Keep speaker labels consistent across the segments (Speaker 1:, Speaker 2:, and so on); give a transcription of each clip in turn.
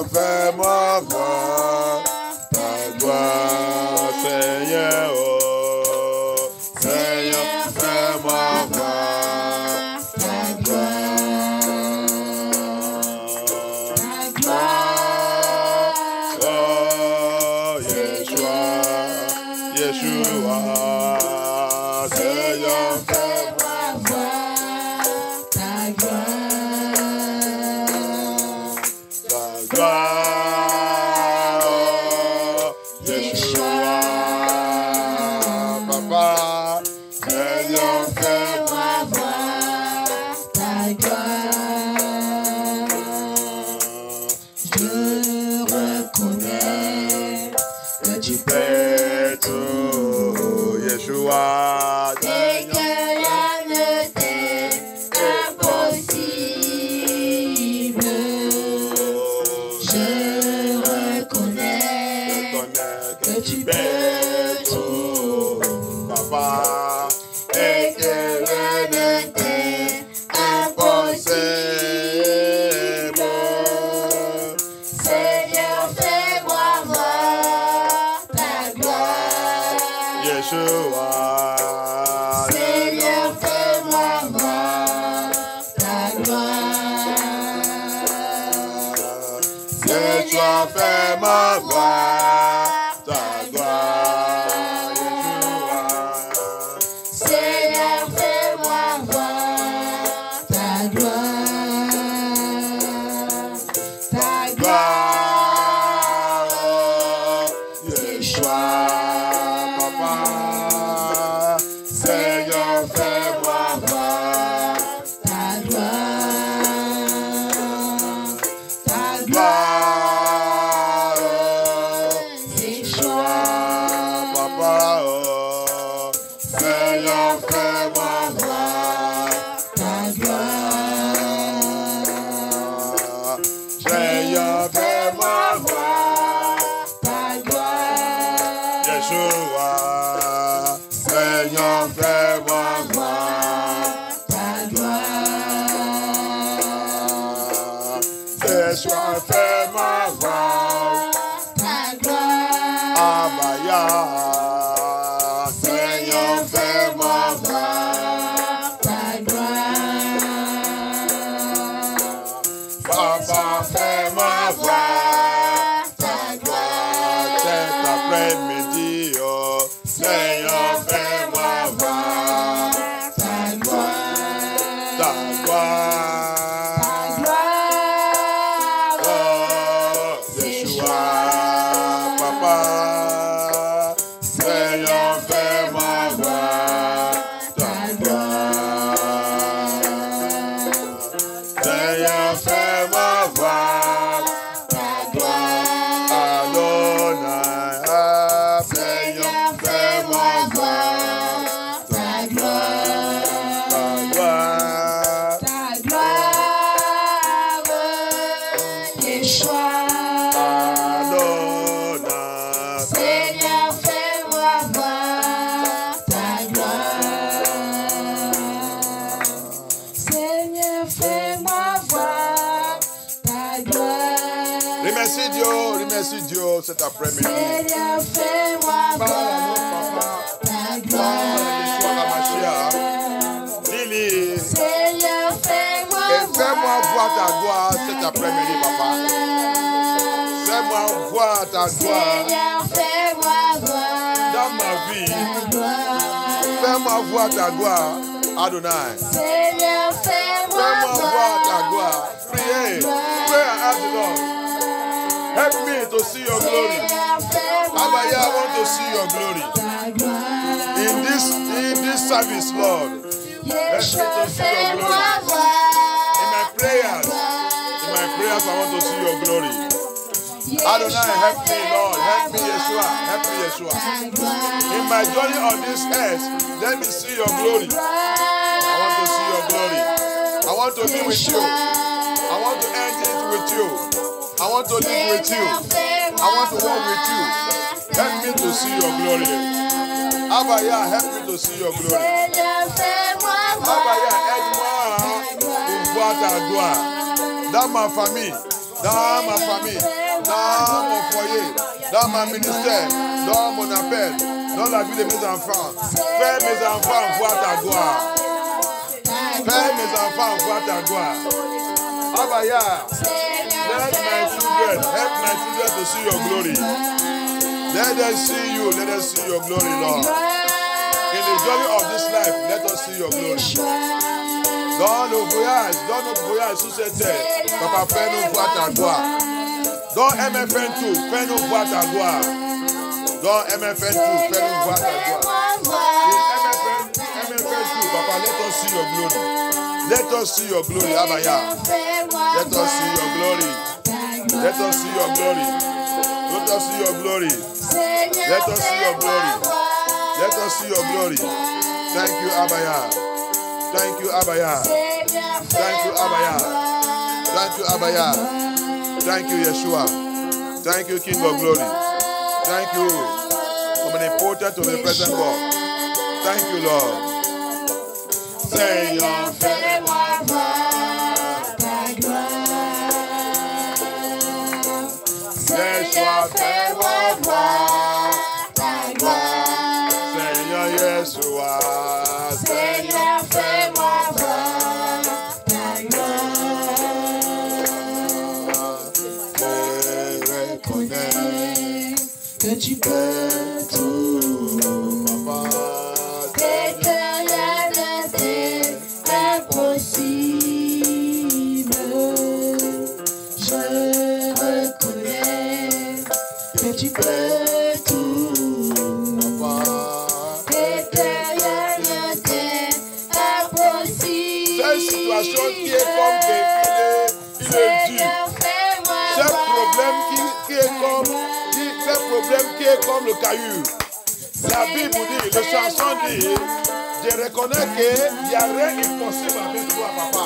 Speaker 1: Seigneur, fais-moi voir ta gloire, Seigneur, oh. Seigneur, fais-moi voir ta gloire. Oh, Yeshua, Seigneur, fais-moi voir ta gloire, Yeshua, Papa, Seigneur, fais-moi voir ta gloire. Je reconnais que tu peux tout, Yeshua,
Speaker 2: Et que rien ne t'est impossible. Je reconnais
Speaker 1: que tu peux tout, Papa, et que rien ne t'est impossible.
Speaker 2: Seigneur, fais-moi voir ta gloire.
Speaker 1: Yeshua,
Speaker 2: Seigneur, fais-moi voir ta gloire.
Speaker 1: Yeshua, fais-moi voir ta gloire, Yeshua.
Speaker 2: Seigneur, fais-moi voir ta gloire. Ta gloire,
Speaker 1: Yeshua, Papa, Seigneur, fais-moi voir
Speaker 2: ta gloire. Ta
Speaker 1: gloire,
Speaker 2: Yeshua,
Speaker 1: Papa, oh, Seigneur, fais-moi voir
Speaker 2: ta gloire.
Speaker 1: Seigneur, fais-moi voir
Speaker 2: Ta gloire.
Speaker 1: Yeshua, Seigneur, fais-moi voir
Speaker 2: Ta gloire.
Speaker 1: Yeshua, fais-moi voir
Speaker 2: Ta gloire.
Speaker 1: Abaya, Seigneur, fais-moi voir
Speaker 2: Ta gloire.
Speaker 1: Papa, fais-moi voir ta gloire cet après-midi, oh. Seigneur, fais-moi voir ta gloire, ta gloire, oh, Yeshua, Papa, Seigneur, fais-moi voir ta gloire, Seigneur, fais-moi voir ta gloire, Adonai, ah, Seigneur, fais-moi voir ta gloire, ta gloire,
Speaker 2: Ta gloire, Yeshua.
Speaker 1: Adonai,
Speaker 2: Seigneur, fais-moi voir ta gloire. Seigneur, fais-moi voir ta gloire.
Speaker 1: remercie Dieu cet après-midi.
Speaker 2: Seigneur, fais-moi
Speaker 1: Parle à
Speaker 2: voir
Speaker 1: nous, Papa.
Speaker 2: ta
Speaker 1: Parle à Yeshua
Speaker 2: gloire.
Speaker 1: HaMashiach. Dis-lui.
Speaker 2: Seigneur, fais-moi
Speaker 1: Et fais-moi voir ta gloire cet après-midi, Papa. Fais-moi voir ta gloire
Speaker 2: Seigneur, fais-moi voir
Speaker 1: dans ma vie.
Speaker 2: ta gloire.
Speaker 1: Fais-moi voir ta gloire, Adonai.
Speaker 2: Seigneur,
Speaker 1: Fais-moi voir ta gloire. Priez. Pray and ask the Lord. Help me to see your glory. Abaya, I want to see your glory. In this service, Lord. Help me to see your glory. In my prayers, I want to see your glory. Adonai, help me, Lord. Help me, Yeshua. Help me, Yeshua. In my journey on this earth, let me see your glory. I want to see your glory. I want to be with you. I want to end it with you. I want to live with you. I want to walk with you. Help me to see your glory. Abaya, help me to see your glory. Abaya, aide-moi pour voir ta gloire dans ma famille, dans ma famille, dans mon foyer, dans ma ministère, dans mon appel, dans la vie de mes enfants. Fais mes enfants voir ta gloire. Fais mes enfants voir ta gloire. Abaya, let my children, help my children to see your glory. Let them see you, let them see your glory, Lord. In the journey of this life, let us see your glory. Dans nos voyages sur cette terre, Papa, fais-nous voir ta gloire. Dans MFN2, fais-nous voir ta gloire. Dans MFN2, fais-nous voir ta gloire. In MFN2, Papa, let us see your glory. Let us see your glory, Abaya. Let us see your glory. Let us see your glory. Let us see your glory. Let us see your glory. Let us see your glory. Thank you, Abaya. Thank you, Abaya. Thank you, Abaya. Thank you, Abaya. Thank you, Yeshua. Thank you, King of Glory. Thank you, omnipotent to the present God. Thank you, Lord. Seigneur, fais-moi voir ta gloire. Yeshua, fais-moi voir ta gloire. Seigneur Yeshua, Seigneur, fais-moi voir ta gloire. Je reconnais que tu peux tout, Papa.
Speaker 2: Et que rien ne t'est impossible. Je reconnais que tu peux tout,
Speaker 1: Papa.
Speaker 2: et que rien ne t'est impossible.
Speaker 1: Cette situation qui est comme il est dur.
Speaker 2: Seigneur, fais-moi
Speaker 1: Ce
Speaker 2: voir
Speaker 1: problème qui est comme le caillou. La Bible dit, le chanson dit, je reconnais qu'il n'y a rien impossible avec toi, papa.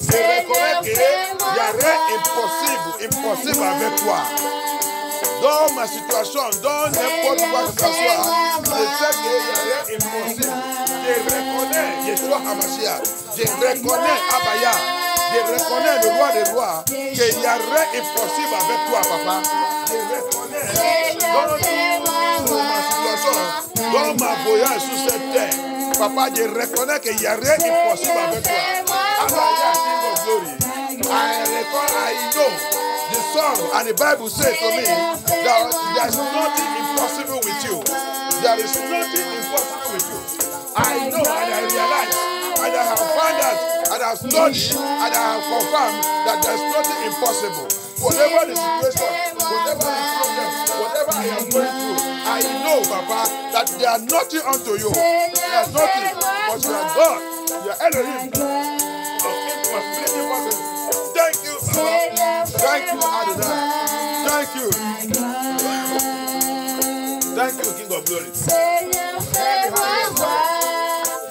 Speaker 1: Je reconnais qu'il n'y a rien impossible avec toi. Dans ma situation, dans n'importe quoi que ce soit, je sais qu'il n'y a rien impossible. Je reconnais Yeshua HaMashiach. Je reconnais Abaya. Je reconnais le roi des rois qu'il n'y a rien impossible avec toi, papa. Je reconnais dans ma situation, dans ma voyage sur cette terre, papa, je reconnais qu'il n'y a rien impossible avec toi. Abaya, King of Glory. I know the song and the Bible says to me that there is nothing impossible with you. There is nothing impossible with you. I know and I realize and I have found out and I have studied and I have confirmed that there is nothing impossible. Whatever the situation, whatever the problem, whatever I am going through, I know, Papa, that there are nothing unto you. There is nothing, but you are God. You are Elohim. Thank you, Papa. Thank you, Adonai. Thank you. Thank you, King of Glory.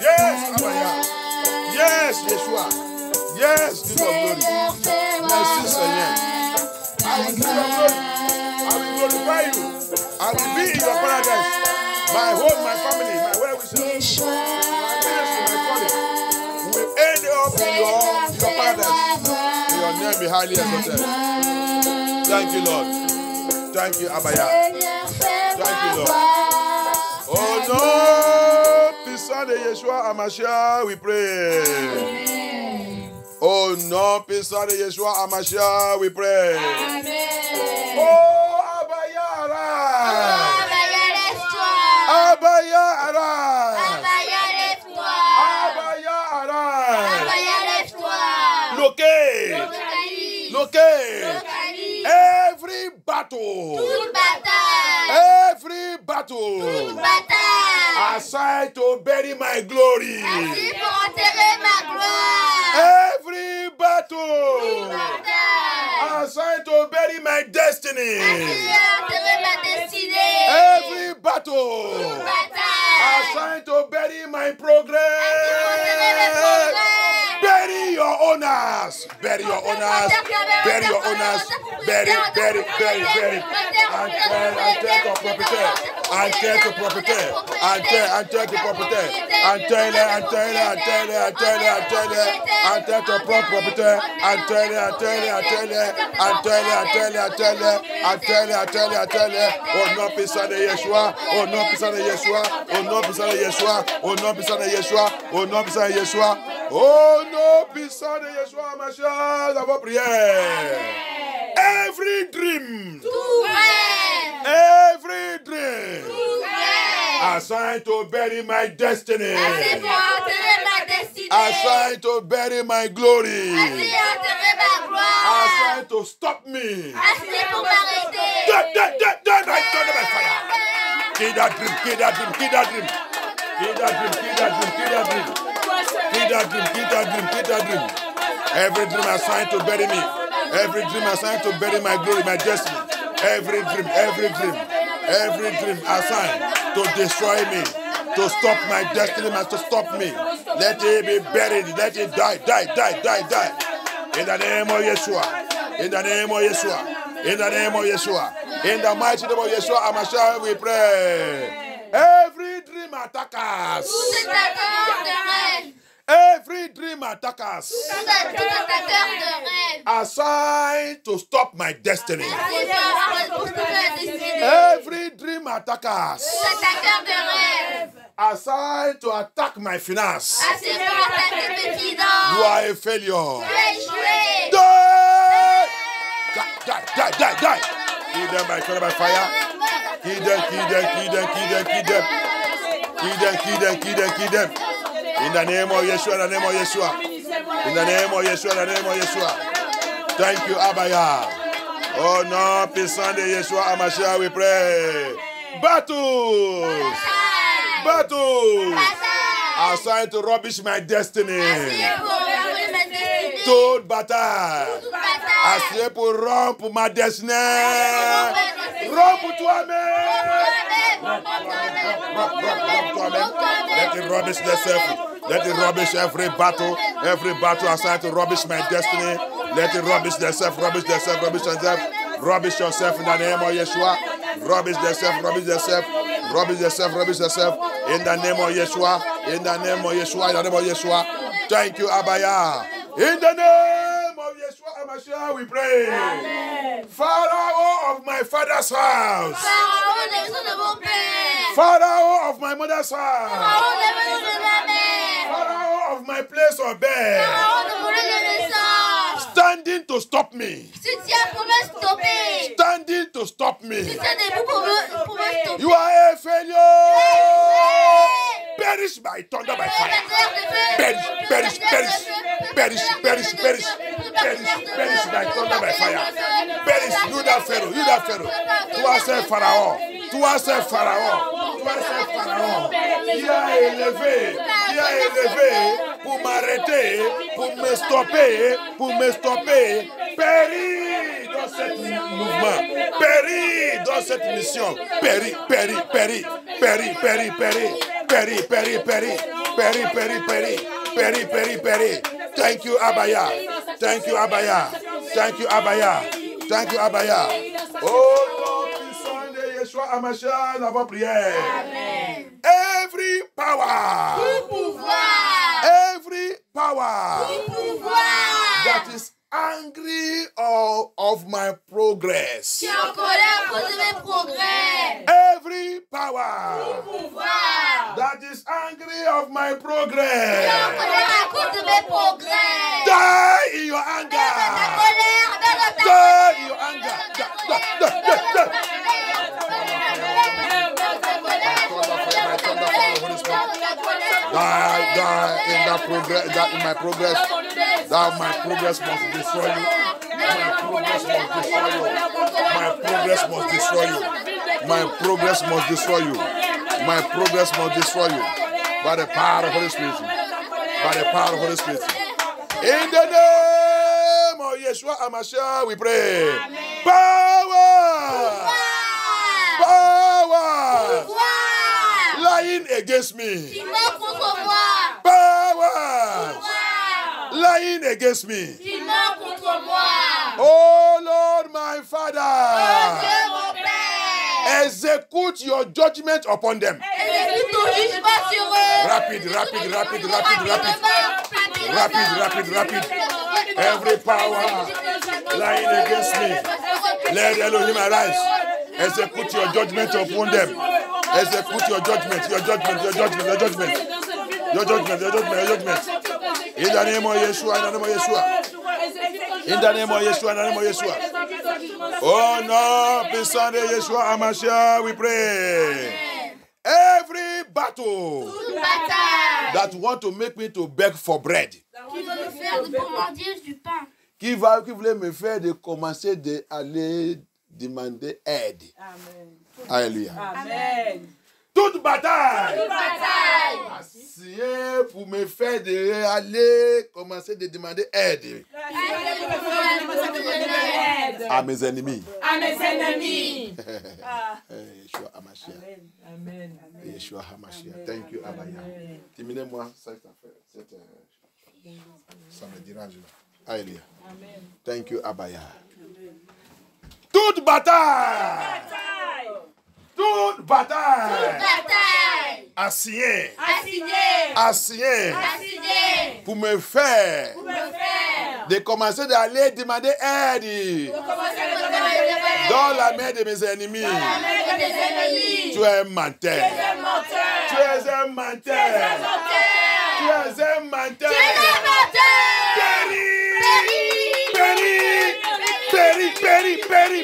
Speaker 1: Yes, Abaya. Yes, Yeshua. Yes, King of Glory. Merci, Seigneur. I will see your glory. I will glorify you. I will be in your paradise. My home, my family, my well-wishers, my ministry, my calling will end up in your paradise. May your name be highly exalted. Thank you, Lord. Thank you, Abaya. Thank you, Lord. Oh no, puissant de Yeshua HaMashiach, we pray. Oh no, puissant de Yeshua HaMashiach, we pray. Oh, Abaya, arise. Abaya, arise. Abaya, arise. Locate. Every battle. Every battle. Assigned to bury my glory. Every battle. Assigned to bury my destiny. Every battle. Assigned to bury my progress. Bury your owner. owners. Bury your owners. Bury your owners. Bury. Enterre ton propriétaire. Enterre ton propriétaire. Enterre ton propriétaire. Enterre ton propre propriétaire. Enterre. Au nom puissant de Yeshua. Au nom puissant de Yeshua. Au nom puissant de Yeshua. Au nom puissant de Yeshua. Au nom puissant de Yeshua. Au nom puissant de Yeshua, ma chère, dans vos prières. Every dream. Every dream. Assigned to bury my destiny. Assigned to bury my glory. Assigned to stop me. Die by fire. Kill that dream. Kill that dream. Kill that dream. Kill that dream. Kill that dream. Kill that dream. Kill that dream. Kill that dream. Kill that dream. Every dream assigned to bury me. Every dream assigned to bury my glory, my destiny. Every dream assigned to destroy me, to stop my destiny, to stop me. Let it be buried. Let it die. In the name of Yeshua. In the name of Yeshua. In the name of Yeshua. In the mighty name of Yeshua, Amashah, we pray. Every dream attackers. Every dream attackers assigned to stop my destiny. Every dream attackers assigned to attack my finance. You are a failure. Die. Kill them by fire. Kill them. In the name of Yeshua, in the name of Yeshua. In the name of Yeshua, in the name of Yeshua. Thank you, Abaya. Oh no, puissant de Yeshua Amashia, we pray. Battles. Assigned to rubbish my destiny. Toute bataille. Assigned pour rompre ma destinée. Rompre toi-même. Let it rubbish yourself. Let it rubbish every battle assigned to rubbish my destiny. Let it rubbish yourself. Rubbish yourself in the name of Yeshua. Rubbish yourself in the name of Yeshua. In the name of Yeshua. Thank you, Abaya. In the name of Yeshua Amashia, we pray. Amen. Pharaoh of my father's house. Pharaoh of my mother's house. Pharaoh of my place of bed. Standing to stop me. Standing to stop me. You are a failure. Perish by thunder, by fire. Perish by thunder, by fire. Perish, you that Pharaoh. Toi c'est Pharaon. Qui a élevé pour m'arrêter, pour me stopper. Péris dans ce mouvement. Péris dans cette mission. Péris. Thank you, Abaya. Oh, Lord, puissant de Yeshua Amashia, dans vos prières. Amen. Every power. Every power. That is angry of my progress. Every power that is angry of my progress. Die in your anger. Die in your anger. Die in that progress, that in my progress. That my progress must destroy you. My progress must destroy you. My progress must destroy you. My progress must destroy you. My progress must destroy you. By the power of the Holy Spirit. By the power of the Holy Spirit. In the name of Yeshua Amashia, we pray. Amen. Power. Lying against me. Power. lying against me.
Speaker 2: qui ment contre moi.
Speaker 1: Oh Lord, my Father,
Speaker 2: Dieu mon Père,
Speaker 1: execute your judgment upon them.
Speaker 2: exécute ton jugement sur eux.
Speaker 1: Rapide. Every power lying against me, let Elohim arise. Execute your judgment upon them. Execute your judgment. In the name of Yeshua, Oh no, puissant de Yeshua Hamashiach, we pray. Every battle that want to make me to beg for bread,
Speaker 2: Qui veut me faire demander du pain.
Speaker 1: qui voulait me faire de commencer d'aller demander aide.
Speaker 3: Amen.
Speaker 1: Alléluia.
Speaker 3: Amen.
Speaker 1: Toute bataille assignée pour me faire aller commencer de demander aide à mes ennemis. Yeshua Hamashiach.
Speaker 3: Amen.
Speaker 1: Yeshua Hamashiach. Thank you, Abaya. Terminez-moi cette affaire. Ça me dérange. Alléluia. Thank you, Abaya. Toute bataille assignée pour me faire de commencer d'aller demander aide dans la main de mes ennemis. Tu es un menteur. Tu es un menteur.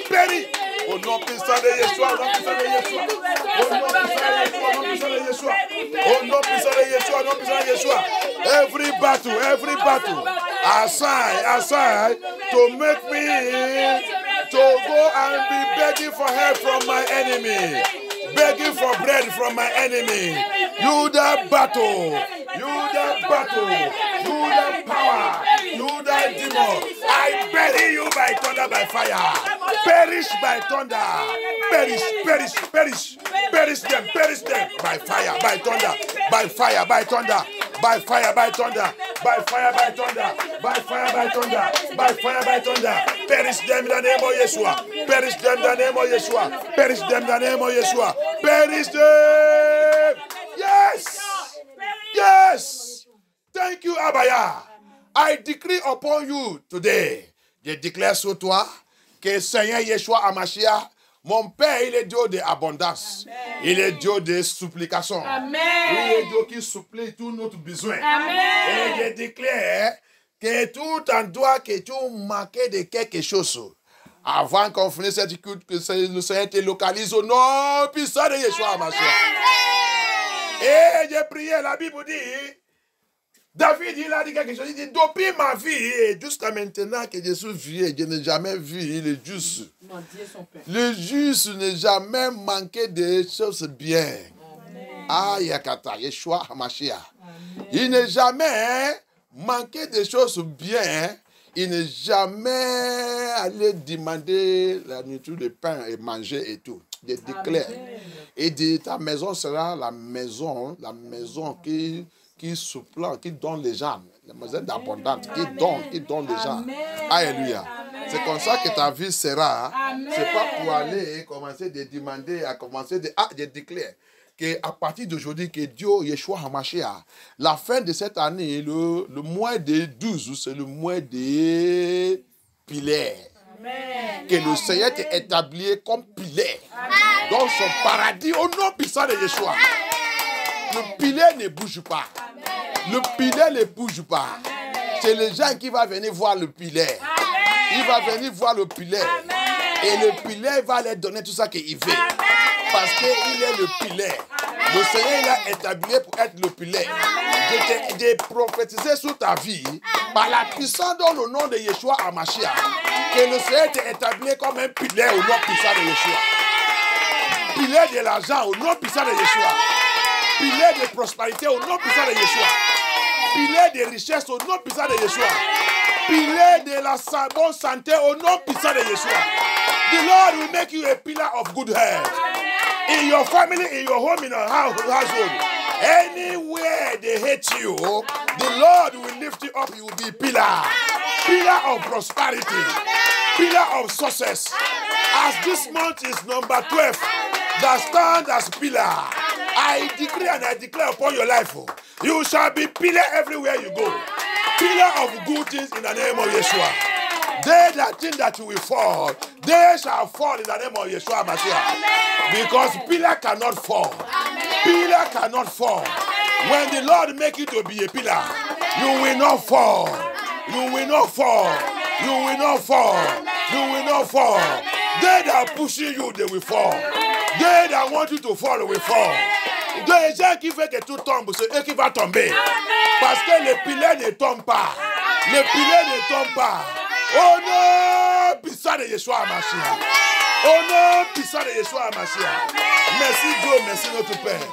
Speaker 1: Péri. Au nom puissant de Yeshua, au nom puissant de Yeshua. Au nom puissant de Yeshua. Every battle assigned to make me to go and be begging for help from my enemy. Begging for bread from my enemy. You that battle. You that power. You that demon. I bury you by thunder, by fire. Perish by thunder. Perish them. By fire, by thunder. By fire, by thunder. By fire, by thunder. By fire, by thunder. By fire, by thunder. By fire, by thunder. Perish them in the name of Yeshua. Perish them in the name of Yeshua. Perish them in the name of Yeshua. Perish them. Yes. Thank you, Abaya. I decree upon you today. Je déclare sur toi que Seigneur Yeshua Hamashiach, mon Père, il est Dieu d'abondance. Il est Dieu de supplication.
Speaker 3: Amen.
Speaker 1: Il est Dieu qui supplie tous nos besoins.
Speaker 3: Amen.
Speaker 1: Et je déclare que tout endroit que tu manquais de quelque chose, avant qu'on finisse cette écoute, que le Seigneur te localise au nom puissant de Yeshua Hamashiach. Et j'ai prié, la Bible dit, David, il a dit quelque chose, il dit, depuis ma vie, et jusqu'à maintenant que je suis vieux, je n'ai jamais vu le juste. Le juste n'a jamais manqué de choses bien. Ah, Yakata, Yeshua Hamashiach. Il n'a jamais manqué de choses bien. Il n'est jamais allé demander la nourriture, le pain et manger et tout. Je déclare. Et dit, ta maison sera la maison qui supplant, qui donne les gens. La maison d'abondance, qui donne les gens. Alléluia. C'est comme ça que ta vie sera. C'est pas pour aller commencer de demander, à commencer de... Ah, je déclare qu'à partir d'aujourd'hui, que Dieu, Yeshua Hamashiach, la fin de cette année, le mois de 12, c'est le mois des piliers. Que le Seigneur t'ait établi comme pilier dans son paradis au nom puissant de Yeshua. Le pilier ne bouge pas. Le pilier ne bouge pas. C'est les gens qui vont venir voir le pilier. Il va venir voir le pilier. Et le pilier va leur donner tout ça qu'il veut. Parce qu'il est le pilier. Le Seigneur l'a établi pour être le pilier. J'ai prophétisé sur ta vie par la puissance dans le nom de Yeshua Hamashiach. Que le Seigneur t'ait établi comme un pilier au nom puissant de Yeshua. Pilier de l'argent au nom puissant de Yeshua. Pilier de prospérité au nom puissant de Yeshua. Pilier de richesse au nom puissant de Yeshua. Pilier de la bonne santé au nom puissant de Yeshua. The Lord will make you a pillar of good health. In your family, in your home, in your household. Anywhere they hate you, the Lord will lift you up. You will be pillar. Pillar of prosperity. Pillar of success. As this month is number 12, that stand as pillar. I decree and I declare upon your life, you shall be pillar everywhere you go. Pillar of good things in the name of Yeshua. They that think that you will fall, they shall fall in the name of Yeshua Mashiach. Because pillar cannot fall. Pillar cannot fall. When the Lord make you to be a pillar, you will not fall. You will not fall. You will not fall. You will not fall. They that are pushing you, they will fall. They that want you to fall, will fall. Des gens qui veulent que tout tombe, c'est eux qui vont tomber. Parce que le pilier ne tombe pas. Le pilier ne tombe pas. Oh non, puissant de Yeshua Mashiach. Oh non, puissant de Yeshua Mashiach. Merci Dieu, merci notre Père.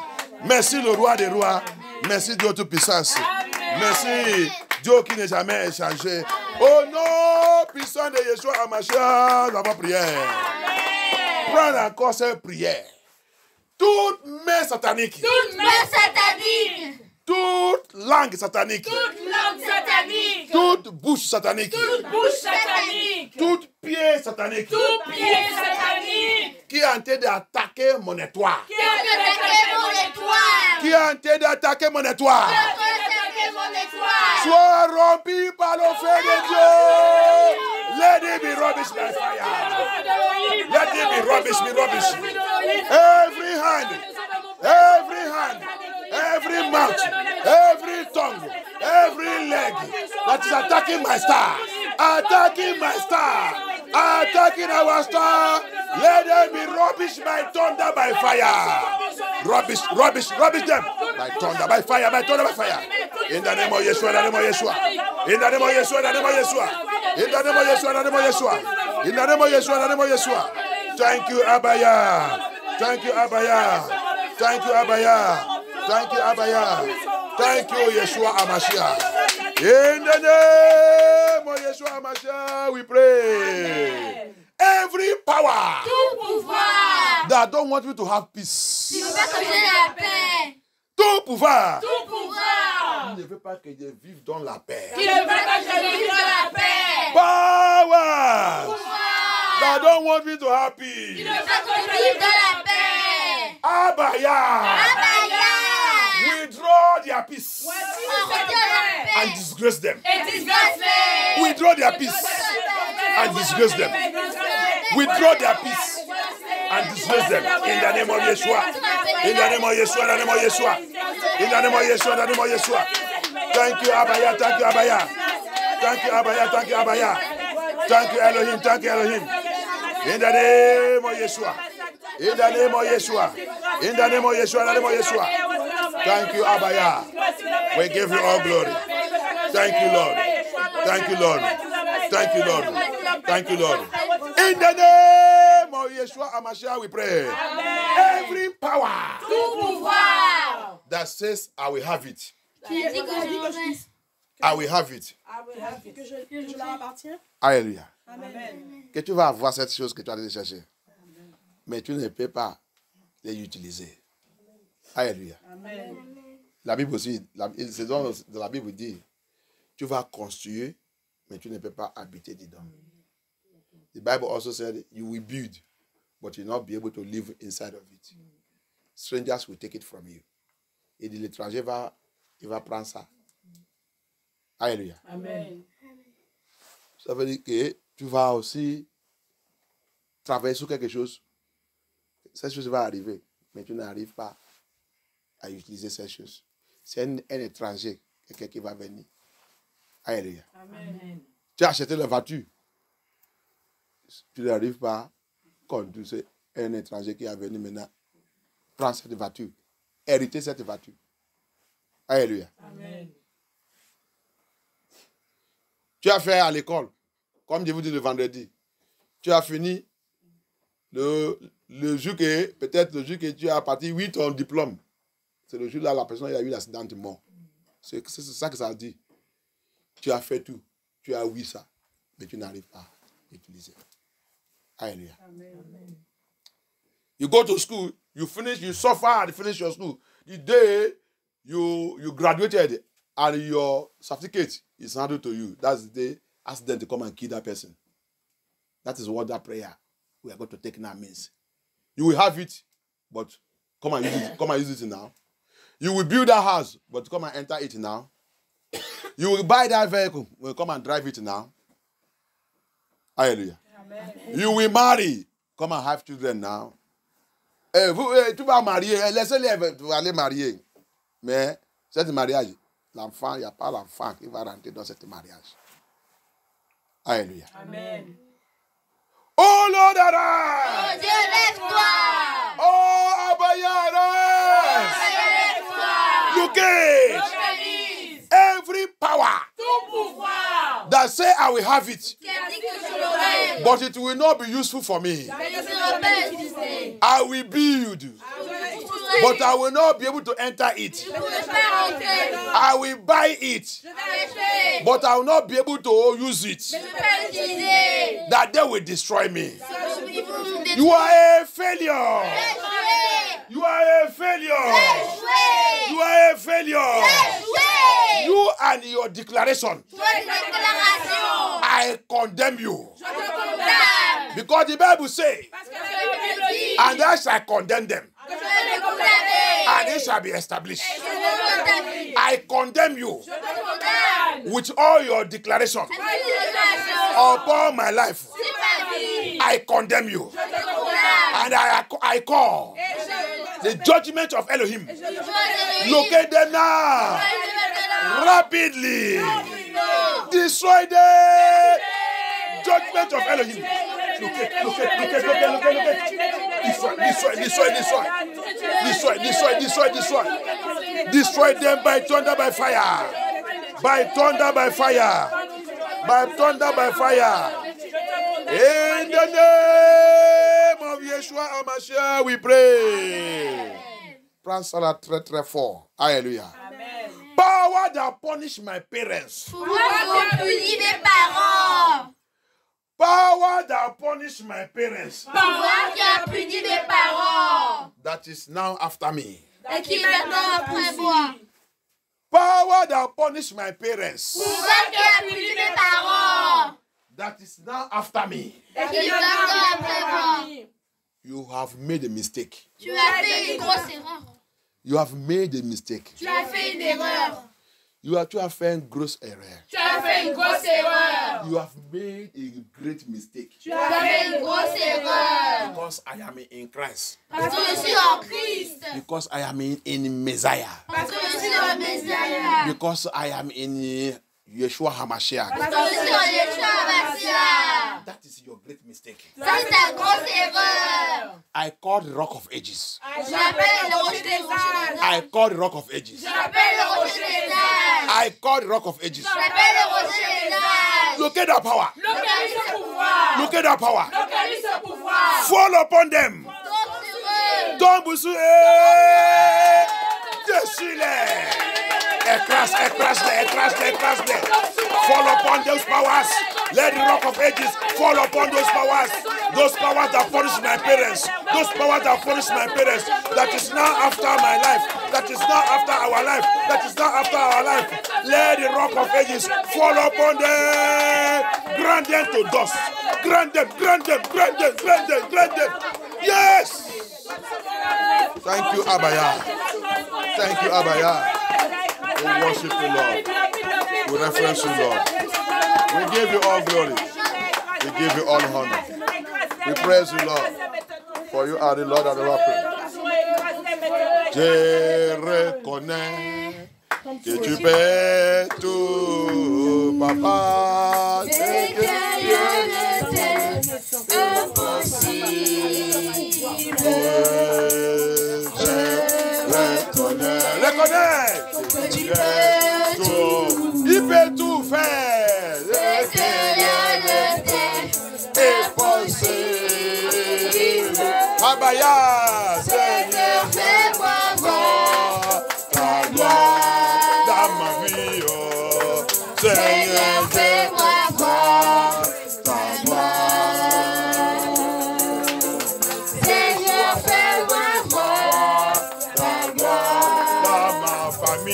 Speaker 1: Merci le roi des rois. Merci Dieu toute puissance. Merci Dieu qui n'est jamais changé. Oh non, puissant de Yeshua Mashiach, nous avons prière. Prends encore cette prière. Toute main satanique.
Speaker 2: Toute main satanique.
Speaker 1: Toute langue satanique.
Speaker 3: Toute langue satanique.
Speaker 1: Toute bouche satanique.
Speaker 3: Toute bouche satanique.
Speaker 1: Tout pied satanique.
Speaker 3: Tout pied satanique.
Speaker 1: Qui est en train d'attaquer mon étoile.
Speaker 3: Qui a attaqué mon étoile.
Speaker 1: Qui est en train d'attaquer mon étoile.
Speaker 3: Qui a attaqué mon étoile.
Speaker 1: Sois rompu par le feu de Dieu. Let it be rubbish by fire. Let it be rubbish, be rubbish. Every hand, every mouth, every tongue, every leg that is attacking my star, attacking my star, attacking our star, let them be rubbish by thunder, by fire. Rubbish, rubbish, rubbish them by thunder, by fire, by thunder, by fire. In the name of Yeshua, in the name of Yeshua. In the name of Yeshua, in the name of Yeshua. In the name of Yeshua, in the name of Yeshua. In the name of Yeshua, in the name of Yeshua. Thank you, Abaya. Thank you, Abaya. Thank you, Abaya. Thank you, Abaya. Thank you, Yeshua Amashiach. In the name of Yeshua Amashiach, we pray. Every power
Speaker 2: Tout pouvoir.
Speaker 1: that don't want you to have peace.
Speaker 2: Tu ne veux pas que j'ai la paix.
Speaker 1: Tout pouvoir
Speaker 3: Tout pouvoir.
Speaker 1: qui ne veut pas que je vive dans la paix.
Speaker 3: Qui ne veut pas que je vive dans la paix.
Speaker 1: Powers that don't want me to have
Speaker 3: Qui
Speaker 1: peace.
Speaker 3: ne veut
Speaker 2: Tu
Speaker 3: pas
Speaker 2: veux
Speaker 3: que
Speaker 2: que
Speaker 3: je
Speaker 2: je vive
Speaker 3: vive
Speaker 2: dans la paix.
Speaker 1: Abaya,
Speaker 2: Abaya.
Speaker 1: withdraw their peace
Speaker 3: Voici
Speaker 2: On
Speaker 3: cette
Speaker 2: retire la
Speaker 3: paix.
Speaker 1: and
Speaker 2: paix.
Speaker 1: disgrace them.
Speaker 3: Et disgrace-les.
Speaker 1: Withdraw their peace and disgrace them. Withdraw their peace and disgrace them. In the name of Yeshua. In the name of Yeshua. In the name of Yeshua. In the name of Yeshua. In the name of Yeshua. Thank you, Abaya. Thank you, Abaya. Thank you, Abaya. Thank you, Abaya. Thank you, Elohim. Thank you, Elohim. In the name of Yeshua. In the name of Yeshua. In the name of Yeshua. In the name of Yeshua. Thank you, Abaya. We give you all glory. Thank you, Lord. Thank you, Lord. Thank you, Lord. Thank you, Lord. In the name of Yeshua Amashiach, we pray. Every power
Speaker 3: Tout pouvoir.
Speaker 1: that says, I will have it.
Speaker 2: Tu as dit que je l'aurais.
Speaker 1: I will have it.
Speaker 4: Que je leur appartiens.
Speaker 1: Alléluia.
Speaker 4: Amen.
Speaker 1: Que tu vas avoir cette chose que tu as déjà chercher. Mais tu ne peux pas les utiliser. Alléluia.
Speaker 4: Amen.
Speaker 1: La Bible aussi, c'est dans la Bible dit, tu vas construire, mais tu ne peux pas habiter dedans. The Bible also said, you will build, but you will not be able to live inside of it. Strangers will take it from you. Et l'étranger il va prendre ça. Alléluia.
Speaker 3: Amen.
Speaker 1: Ça veut dire que tu vas aussi travailler sur quelque chose. Cette chose va arriver, mais tu n'arrives pas à utiliser cette chose. C'est un étranger, quelqu'un qui va venir. Alléluia.
Speaker 3: Amen.
Speaker 1: Tu as acheté la voiture. Tu n'arrives pas à conduire. C'est un étranger qui est venu maintenant. Prends cette voiture. Hériter cette voiture. Alléluia.
Speaker 3: Amen.
Speaker 1: Tu as fait à l'école, comme je vous dis le vendredi. Tu as fini le jour que, peut-être le jour que tu as parti 8 ton diplôme. C'est le jour-là, la personne a eu l'accident de mort. C'est ça que ça dit. Tu as fait tout. Tu as oui ça. Mais tu n'arrives pas à l'utiliser. Alléluia.
Speaker 3: Amen.
Speaker 1: You go to school, you suffer to finish your school. The day you graduated and your certificate is handed to you. That's the day. Ask them to come and kill that person. That is what that prayer we are going to take now means. You will have it, but come and use it. Come and use it now. You will build that house, but come and enter it now. You will buy that vehicle, will come and drive it now. Hallelujah. Amen. You will marry, come and have children now. Tu vas marier, laissez-les aller marier. Mais cet mariage, l'enfant, il n'y a pas l'enfant qui va rentrer dans ce mariage. Alléluia. Amen. Oh Lord, arise!
Speaker 2: Oh Dieu, lève-toi!
Speaker 1: Oh Abaya, arise! Locate every power that say I will have it, but it will not be useful for me. I will build, but I will not be able to enter it. I will buy it, but I will not be able to use it. That they will destroy me. You are a failure. You are a failure. You are a failure. You and your declaration, I condemn you. Because the Bible says, and I shall condemn them, and it shall be established. I condemn you with all your declarations upon my life. I condemn you. And I call the judgment of Elohim. Locate them now. Rapidly. Destroy the judgment of Elohim. Locate. Destroy them by thunder, by fire. By thunder, by fire. By thunder, by fire. In the name of Yeshua HaMashiach, we pray. Prends ça là très très fort. Alléluia. Power that punish my parents. Power that punish my parents. That is now after me. Power that punish my parents. That is now after me. You have made a mistake.
Speaker 2: Tu as fait une grosse erreur.
Speaker 1: You have made a mistake.
Speaker 2: Tu as fait une erreur.
Speaker 1: You have fait une grosse erreur.
Speaker 3: Tu as fait une grosse erreur.
Speaker 1: You have made a great mistake.
Speaker 2: Tu as fait une grosse erreur.
Speaker 1: Because I am in Christ.
Speaker 2: Parce que je suis en Christ.
Speaker 1: Because I am in Messiah.
Speaker 2: Parce que je suis dans le Messiah.
Speaker 1: Because I am in Yeshua HaMashiach.
Speaker 2: Parce que je suis dans Yeshua HaMashiach.
Speaker 1: That is your great mistake.
Speaker 2: Ça, c'est ta grosse erreur.
Speaker 1: I call the Rock of Ages.
Speaker 2: Je l'appelle le rocher des âges.
Speaker 1: I call the Rock of Ages.
Speaker 2: Je l'appelle le rocher des âges.
Speaker 1: I call the Rock of Ages.
Speaker 2: Je l'appelle le rocher des âges.
Speaker 1: Locate that power.
Speaker 3: Localise ce pouvoir.
Speaker 1: Locate that power.
Speaker 3: Localise ce pouvoir.
Speaker 1: Fall upon them.
Speaker 2: Tombe sur eux.
Speaker 1: Tombe sur eux. Dessus-les. Écrase-les. Fall upon those powers. Let the Rock of Ages fall upon those powers. Those powers that punish my parents. Those powers that punish my parents. That is now after my life. That is now after our life. That is now after our life. Let the Rock of Ages fall upon them. Grant them to dust. Grant them. Yes. Thank you, Abaya. Thank you, Abaya. We worship you, Lord. We reference you, Lord. We give you all glory. We give you all honor. We praise you, Lord. For you are the Lord and our praise. Je reconnais que tu peux tout, papa.
Speaker 2: C'est que rien n'était impossible.
Speaker 1: Reconnais que tu peux tout. Il peut tout faire.
Speaker 2: C'est que rien n'était
Speaker 1: impossible. Abaya,
Speaker 2: Seigneur, fais-moi voir
Speaker 1: ta gloire dans ma vie. Oh. Seigneur,
Speaker 2: fais-moi voir
Speaker 1: ta gloire.
Speaker 2: Seigneur, fais-moi voir ta gloire
Speaker 1: Dans ma famille.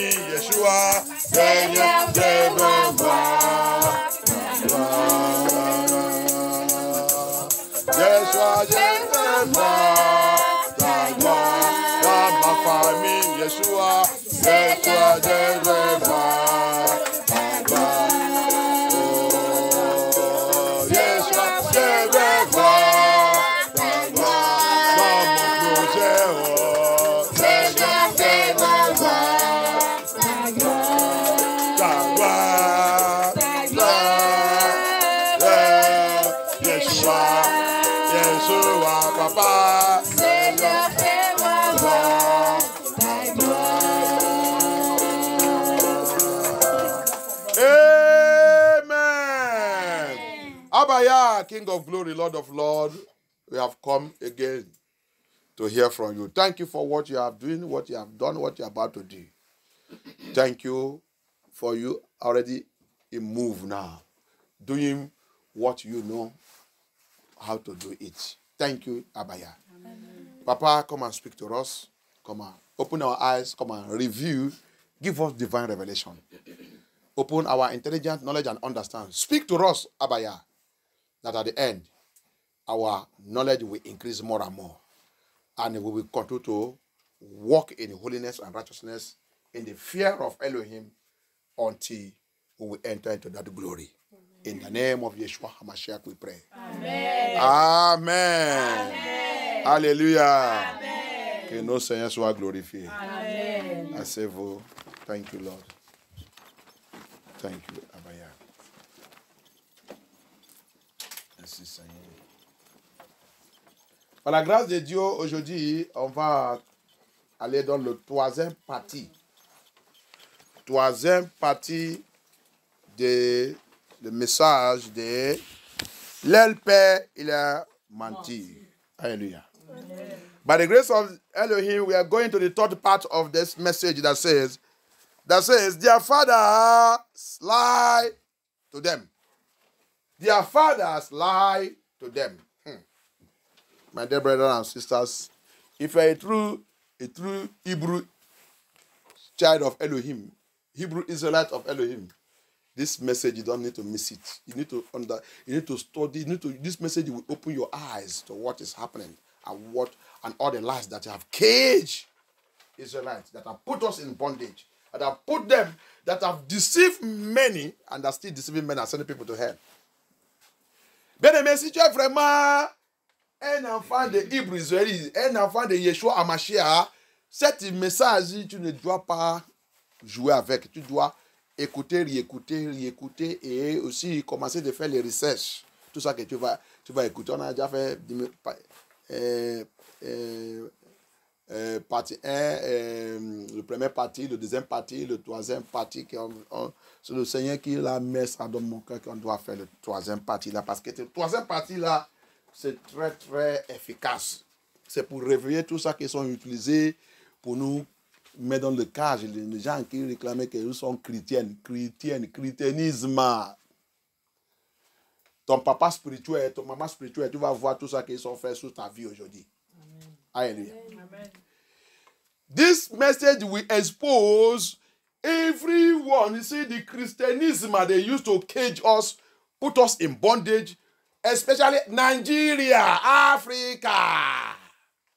Speaker 1: je veux voir ta gloire. Dans ma famille, Yeshua, Yeshua, je veux voir ta gloire. Oh, Yeshua, je veux voir ta gloire. Dans mon projet, oh, Yeshua, je veux voir ta gloire. Ta gloire. Yeshua, Yeshua, papa.
Speaker 2: Seigneur, fais-moi voir ta
Speaker 1: Amen. Abaya, King of glory, Lord of Lords, we have come again to hear from you. Thank you for what you have doing, what you have done, what you are about to do. Thank you for you already in move now, doing what you know how to do it. Thank you, Abaya. Papa, come and speak to us. Come on. Open our eyes. Come and review. Give us divine revelation. Open our intelligence, knowledge, and understanding. Speak to us, Abaya, that at the end, our knowledge will increase more and more. And we will continue to walk in holiness and righteousness in the fear of Elohim until we will enter into that glory. In the name of Yeshua HaMashiach we pray.
Speaker 3: Amen.
Speaker 1: Amen.
Speaker 3: Amen.
Speaker 1: Alléluia.
Speaker 3: Amen.
Speaker 1: Que nos Seigneurs soient glorifiés.
Speaker 3: Amen.
Speaker 1: Asseyez-vous. Thank you, Lord. Thank you, Abaya. Merci, Seigneur. Par la grâce de Dieu, aujourd'hui, on va aller dans le troisième partie. Troisième partie de le message de l'El-Père, il a menti. Alléluia. By the grace of Elohim, we are going to the third part of this message that says, their fathers lie to them. Their fathers lie to them. My dear brothers and sisters, if you are a true Hebrew child of Elohim, Hebrew Israelite of Elohim, this message, you don't need to miss it. You need to study. This message will open your eyes to what is happening and all the lies that have caged Israelites, that have put us in bondage, that have put them, that have deceived many, and are still deceiving many and sending people to hell. Bien-aimé, si tu es vraiment un enfant de Hébreu israélite, un enfant de Yeshua HaMashiach, cet message, tu ne dois pas jouer avec. Tu dois écouter, réécouter et aussi commencer de faire les recherches. Tout ça que tu vas écouter. On a déjà fait partie 1, le premier partie, le deuxième partie, le troisième partie. C'est le Seigneur qui l'a mis ça dans mon cœur qu'on doit faire le troisième partie là. Parce que le troisième partie là, c'est très très efficace. C'est pour réveiller tout ça qui sont utilisés pour nous mettre dans le cage. Les gens qui réclamaient qu'ils sont christianisme. Ton papa spirituel, ton maman spirituelle, tu vas voir tout ça qu'ils ont fait sur ta vie aujourd'hui. Alléluia. This message will expose everyone. You see, the Christianism they used to cage us, put us in bondage, especially Nigeria, Africa.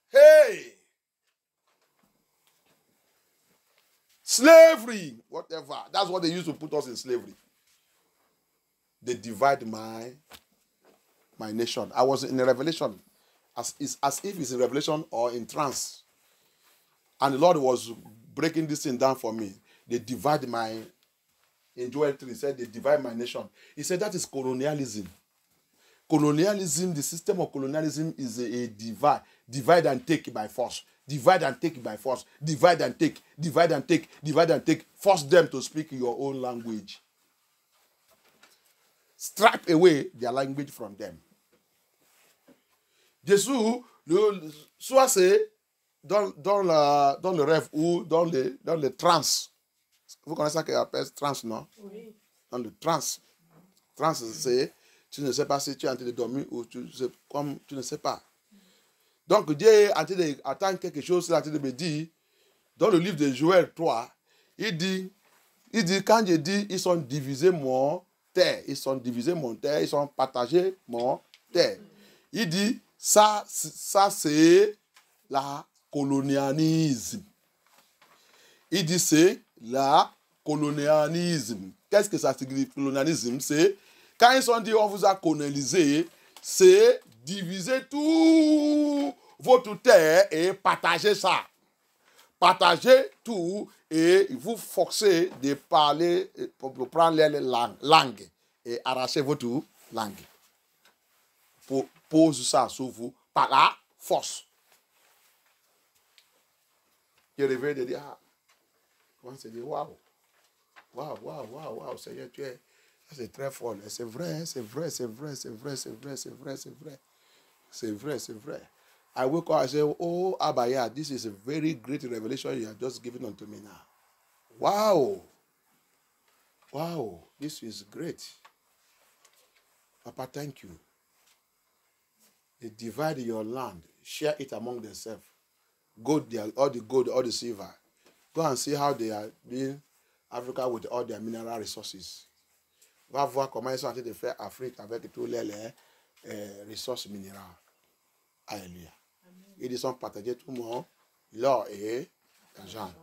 Speaker 1: Hey! Slavery, whatever. That's what they used to put us in slavery. They divide my nation. I was in a revelation, as if it's a revelation or in trance. And the Lord was breaking this thing down for me. They divide in Joel 3, he said they divide my nation. He said that is colonialism. Colonialism, the system of colonialism is a divide and take by force. Divide and take by force. Divide and take. Divide and take. Divide and take. Force them to speak your own language. Strip away their language from them. Jésus, soit c'est dans le rêve ou dans le trance. Vous connaissez ça qu'on appelle trance, non? Oui. Dans le trance. Trance, c'est tu ne sais pas si tu es en train de dormir ou tu ne sais pas. Donc Dieu est en train d'attendre quelque chose, il est en train de me dire, dans le livre de Joël 3, il dit, quand je dis, ils sont divisés mon terre, ils sont partagés mon terre. Il dit, ça c'est la colonialisme. Il dit, c'est la colonialisme. Qu'est-ce que ça signifie, colonialisme? C'est, quand ils ont dit, on vous a colonisé, c'est diviser tout votre terre et partager ça. Partager tout et vous forcer de parler, pour prendre les langues et arracher votre langue. Pour poser ça sur vous par la force. Je réveille de dire, ah, comment c'est dit, waouh, waouh, waouh, waouh, waouh, Seigneur, tu es, c'est très fort. C'est vrai, c'est vrai, c'est vrai, c'est vrai, c'est vrai, c'est vrai, c'est vrai. C'est vrai, c'est vrai. I wake up and say, oh, Abaya, this is a very great revelation you have just given unto me now. Wow. Wow, this is great. Papa, thank you. They divide your land, share it among themselves. Gold, all the gold, all the silver. Go and see how they are doing Africa with all their mineral resources. Va voir comment ils sont en train de faire Afrique avec tous les ressources minérales. Alléluia. Ils sont partagés tout le monde, l'or et l'argent.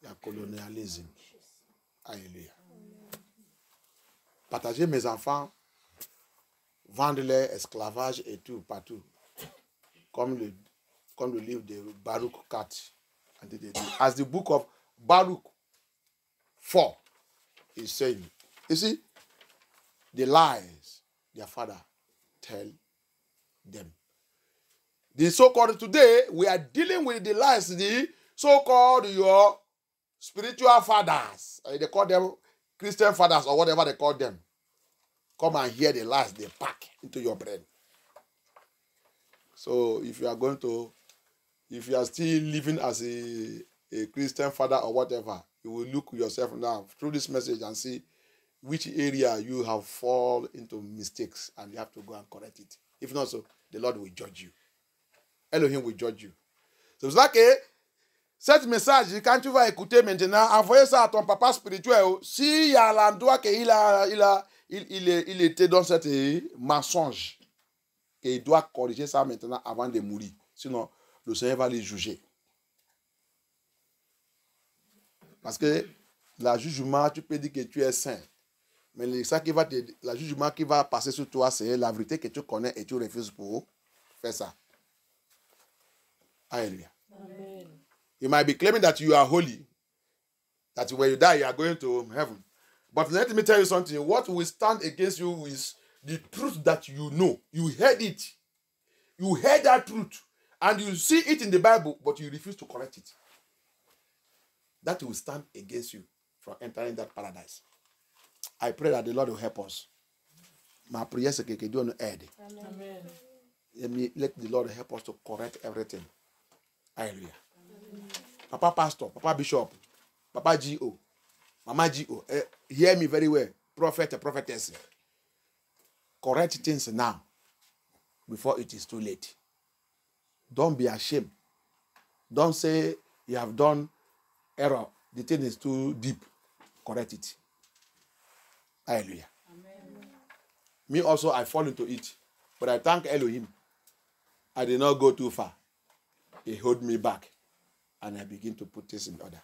Speaker 1: Il y a colonialisme. Alléluia. Partager mes enfants, vendre les esclavages et tout, partout. Comme le livre de Baruch 4. As the book of Baruch 4 is saying, you see, the lies their father tell them. The so-called today, we are dealing with the lies, the so-called your spiritual fathers. They call them Christian fathers or whatever they call them. Come and hear the lies they pack into your brain. So if you are still living as a Christian father or whatever, you will look yourself now through this message and see which area you have fallen into mistakes and you have to go and correct it. If not so, the Lord will judge you. Elohim will judge you. C'est pour ça que cet message, quand tu vas écouter maintenant, envoyez ça à ton papa spirituel. S'il y a l'endroit qu'il il était dans cet mensonge, il doit corriger ça maintenant avant de mourir. Sinon, le Seigneur va les juger. Parce que le jugement, tu peux dire que tu es saint. Mais le jugement qui va passer sur toi, c'est la vérité que tu connais et tu refuses pour faire ça. Hallelujah.
Speaker 3: Amen.
Speaker 1: You might be claiming that you are holy, that when you die, you are going to heaven. But let me tell you something. What will stand against you is the truth that you know. You heard it. You heard that truth. And you see it in the Bible, but you refuse to correct it. That will stand against you from entering that paradise. I pray that the Lord will help us. My prayer is that Dieu nous aide.
Speaker 3: Amen.
Speaker 1: Let the Lord help us to correct everything. Hallelujah. Papa Pastor, Papa Bishop, Papa G.O., Mama G.O., hear me very well. Prophet, prophetess. Correct things now before it is too late. Don't be ashamed. Don't say you have done error. The thing is too deep. Correct it. Hallelujah.
Speaker 3: Amen.
Speaker 1: Me also, I fall into it. But I thank Elohim. I did not go too far. He held me back. And I begin to put this in order.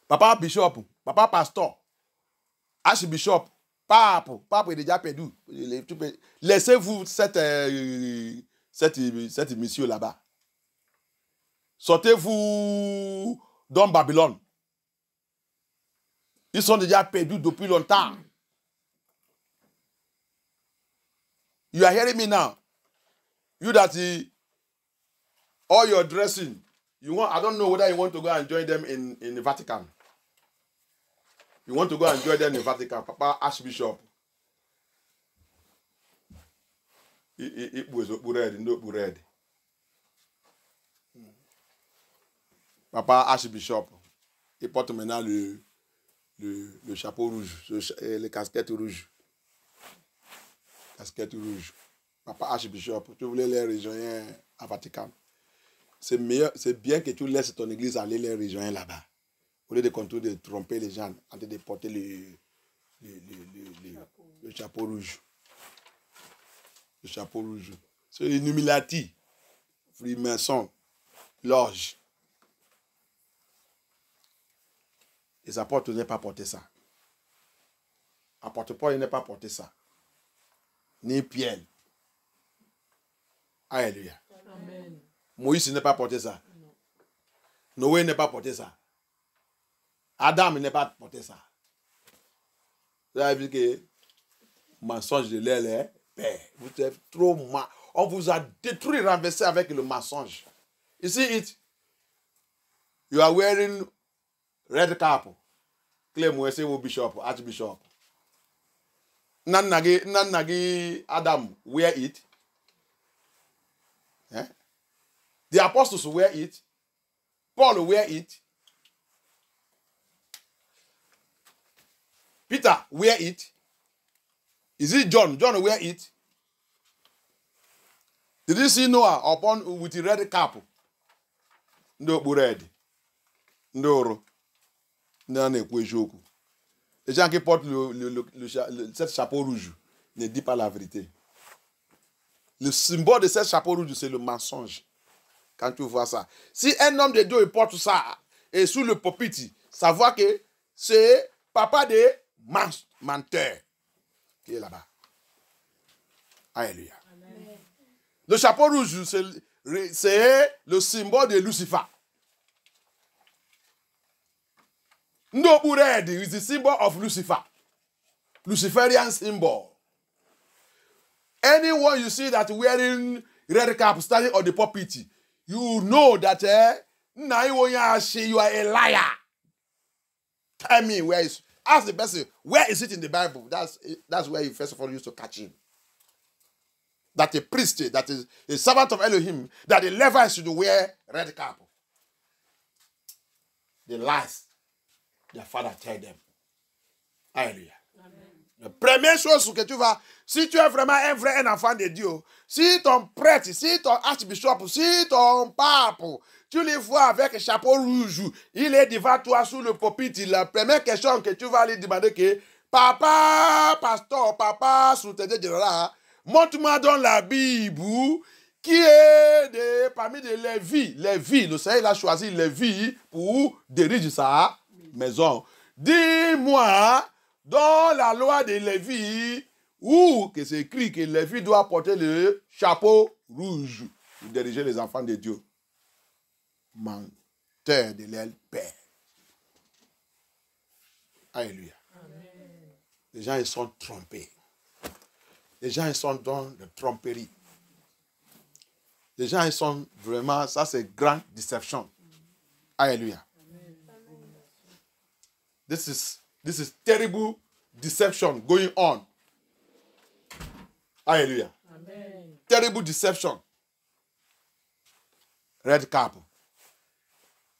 Speaker 1: Papa Bishop, Papa Pastor, Archbishop, Pape est déjà perdu. Laissez-vous cette mission là-bas. Sortez-vous dans Babylone. Ils sont déjà perdus depuis longtemps. You are hearing me now. You that all your dressing, you want, I don't know whether you want to go and join them in the Vatican. You want to go and join them in the Vatican, Papa Archbishop. It was red, no red. Papa Archbishop, il porte maintenant le chapeau rouge, le casquette rouge. Casquette rouge. Papa Archbishop, tu voulais les rejoindre à Vatican. C'est bien que tu laisses ton église aller les rejoindre là-bas. Au lieu de continuer de tromper les gens, en train de porter le chapeau rouge. Le chapeau rouge. C'est une humilité. Freemason. Loge. Les apôtres n'ont pas porté ça. Apôtre Paul n'a pas porté ça. Ni Pierre. Alléluia.
Speaker 3: Amen.
Speaker 1: Moïse n'a pas porté ça. Noé n'a pas porté ça. Adam n'a pas porté ça. Vous avez vu que mensonge de l'air, père. Vous êtes trop mal. On vous a détruit, renversé avec le mensonge. You see it? You are wearing red cap. Claim we say bishop, archbishop. Nagi Adam wear it. Eh? The apostles wear it. Paul wear it. Peter wear it. Is it John? John wear it. Did you see Noah upon with the red cap? No red. No. Non, les gens qui portent cette chapeau rouge ne disent pas la vérité. Le symbole de ce chapeau rouge, c'est le mensonge. Quand tu vois ça. Si un homme de Dieu il porte ça et sous le pupitre, ça voit que c'est papa des menteurs qui est là-bas. Alléluia. Amen. Le chapeau rouge, c'est le symbole de Lucifer. No red is the symbol of Lucifer. Luciferian symbol. Anyone you see that wearing red cap standing on the pulpit, you know that you are a liar. Tell me where is. Ask the person, where is it in the Bible? That's where you first of all used to catch him. That a priest, that is a servant of Elohim, that the Levites should wear red cap. The lies their father tell them. Alléluia. La première chose que tu vas, si tu es vraiment un enfant de Dieu, si ton prêtre, si ton archbishop, si ton pape, tu les vois avec un chapeau rouge, il est devant toi sous le pupitre, la première question que tu vas lui demander que, papa, pasteur, papa, soutien général, montre-moi dans la Bible qui est parmi les Lévi. Le Seigneur a choisi Lévi pour diriger sa maison. Dis-moi, dans la loi de Lévi, où que c'est écrit que Lévi doit porter le chapeau rouge pour diriger les enfants de Dieu. Menteur de leur père. Alléluia. Amen. Les gens, ils sont trompés. Les gens, ils sont dans la tromperie. Les gens, ils sont vraiment, ça c'est grande déception. Alléluia. This is terrible deception going on. Hallelujah. Amen. Terrible deception. Red cap.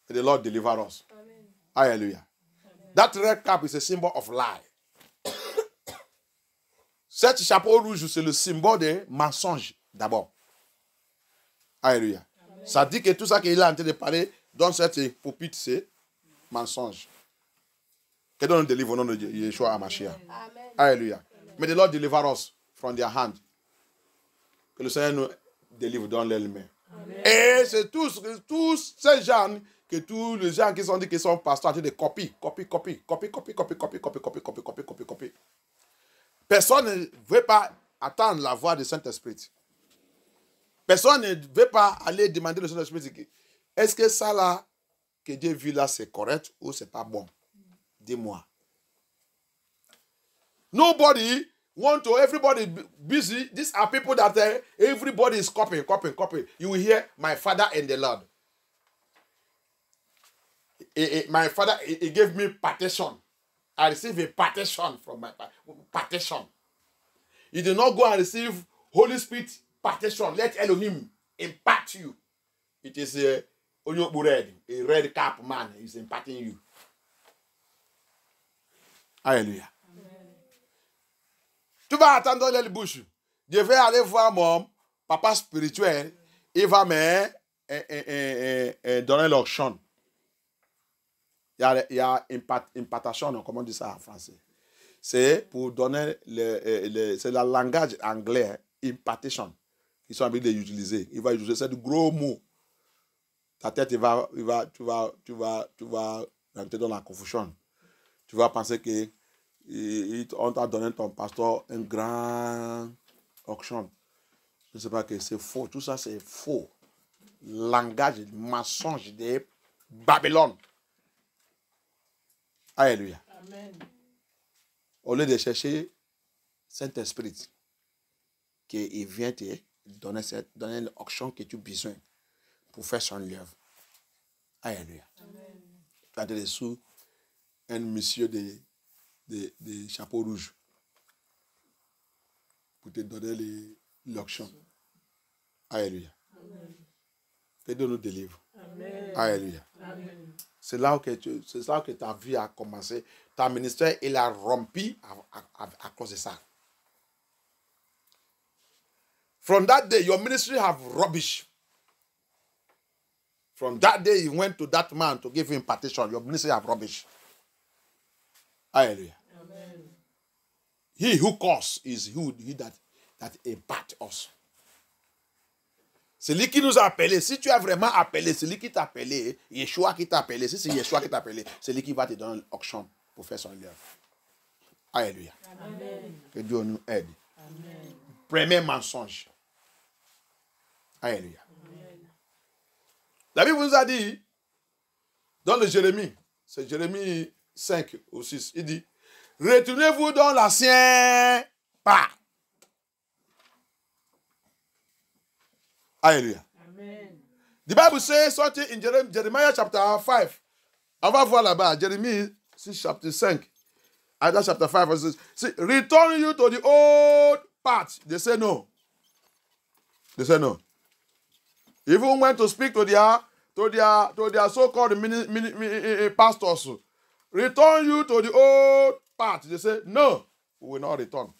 Speaker 1: May the Lord deliver us. Amen. Hallelujah. Amen. That red cap is a symbol of lie. Cet chapeau rouge, c'est le symbole de mensonge d'abord. Alléluia. Amen. Ça dit que tout ça qu'il est en train de parler dans cette pupitre, c'est mensonge. Que Dieu nous délivre au nom de Yeshua HaMashiach. Alléluia. May the Lord deliver us from their hand. Que le Seigneur nous délivre dans leurs mains. Et c'est tous ces gens, que tous les gens qui sont dit qu'ils sont pasteurs, de copie. Personne ne veut pas attendre la voix du Saint-Esprit. Personne ne veut pas aller demander au Saint-Esprit, est-ce que ça là, que Dieu vit là, c'est correct ou c'est pas bon? Dis-moi. Nobody want to, everybody busy. These are people that everybody is copying. You will hear, my father in the Lord. My father, he gave me partition. I received a partition from my partition. You did not go and receive Holy Spirit partition. Let Elohim impart you. It is a red cap man is imparting you. Alléluia. Tu vas attendre dans les bouches. Je vais aller voir mon papa spirituel. Il va me donner l'onction. Il y a impartation, comment on dit ça en français? C'est pour donner, c'est le langage anglais. impartation qu'ils sont en train d'utiliser. Il va utiliser ce gros mot. Ta tête, tu vas rentrer dans la confusion. Tu vas penser que on t'a donné ton pasteur un grand auction. Je ne sais pas que c'est faux. Tout ça, c'est faux. Langage, mensonge de Babylone. Alléluia.
Speaker 3: Amen.
Speaker 1: Au lieu de chercher Saint-Esprit, qu'il vient te donner l'auction que tu as besoin pour faire son œuvre. Alléluia. Tu as dessous un monsieur de chapeau rouge pour te donner l'auction. Alléluia. Que Dieu nous délivre.
Speaker 3: Amen.
Speaker 1: Alléluia.
Speaker 3: Amen.
Speaker 1: C'est là que ta vie a commencé. Ta ministère, il a rompu à cause de ça. From that day, your ministry have rubbish. From that day, you went to that man to give him impartation. Your ministry have rubbish. Hallelujah.
Speaker 3: Amen.
Speaker 1: He who calls is he that impart us. C'est lui qui nous a appelés. Si tu as vraiment appelé, c'est lui qui t'a appelé. Yeshua qui t'a appelé. Si c'est Yeshua qui t'a appelé, c'est lui qui va te donner l'auction pour faire son œuvre. Alléluia.
Speaker 3: Amen.
Speaker 1: Que Dieu nous aide.
Speaker 3: Amen.
Speaker 1: Premier mensonge. Alléluia.
Speaker 3: Amen.
Speaker 1: La Bible nous a dit, dans le Jérémie, c'est Jérémie 5 ou 6, il dit, retournez-vous dans l'ancien pas. Alléluia.
Speaker 3: Amen.
Speaker 1: The Bible says something in Jeremiah chapter 5. On va voir là-bas, Jérémie 6, chapter 5. Isaiah chapter 5, verse 6. Return you to the old path. They say no. They say no. Even went to speak to their so-called pastors. Return you to the old path. They say, no, we will not return.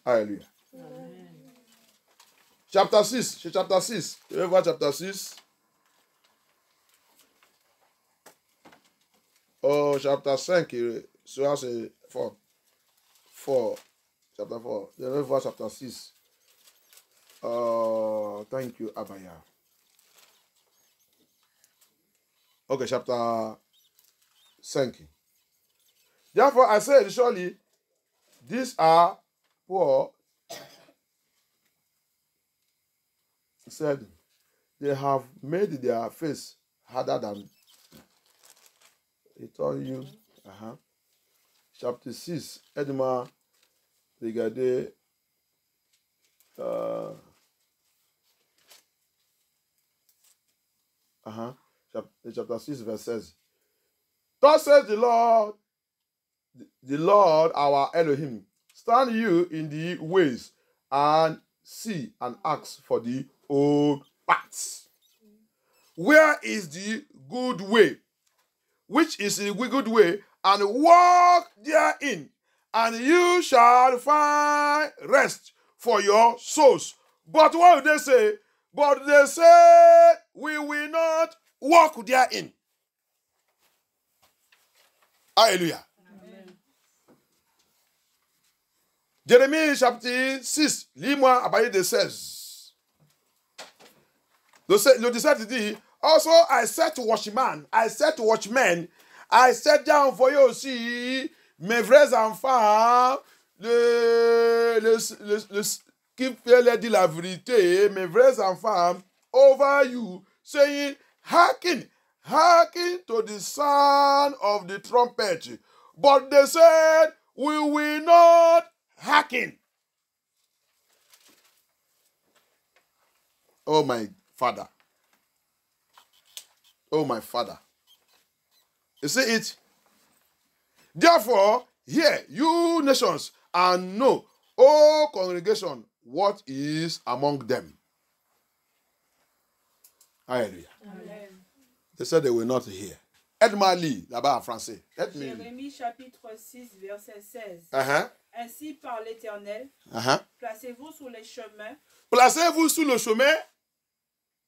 Speaker 1: Hallelujah.
Speaker 3: Amen.
Speaker 1: Chapter 6. Chapter 6. You ever voir chapter 6? Oh, chapter 5. So c'est 4. 4. Chapter 4. You ever voir chapter 6? Thank you, Abaya. Okay, chapter 5. Therefore, I said, surely, these are poor. He said, they have made their face harder than it told you. Chapter 6, Edma, regardez. Chapter 6, verse 16. Thus says the Lord our Elohim, stand you in the ways and see and ask for the old paths. Where is the good way? Which is the good way? And walk therein, and you shall find rest for your souls. But what do they say? But they say, we will not walk therein. Hallelujah.
Speaker 3: Amen.
Speaker 1: Jérémie chapitre 6, lis-moi à partir de 16. Le 17 dit, also I said to watchmen, I said j'ai envoyé aussi mes vrais enfants, qui leur dit la vérité, mes vrais enfants, over you, saying, hearken to the sound of the trumpet. But they said, we will not hearken. Oh, my Father. Oh, my Father. You see it? Therefore, hear, you nations, and know, O congregation, what is among them. Hallelujah.
Speaker 3: Amen.
Speaker 1: They said they will not hear. Aide-moi lire là-bas en français.
Speaker 4: Jérémie chapitre 6, verset 16.
Speaker 1: Uh-huh.
Speaker 4: Ainsi par l'Éternel,
Speaker 1: Uh-huh.
Speaker 4: placez-vous sur les chemins,
Speaker 1: Placez-vous sur le chemin.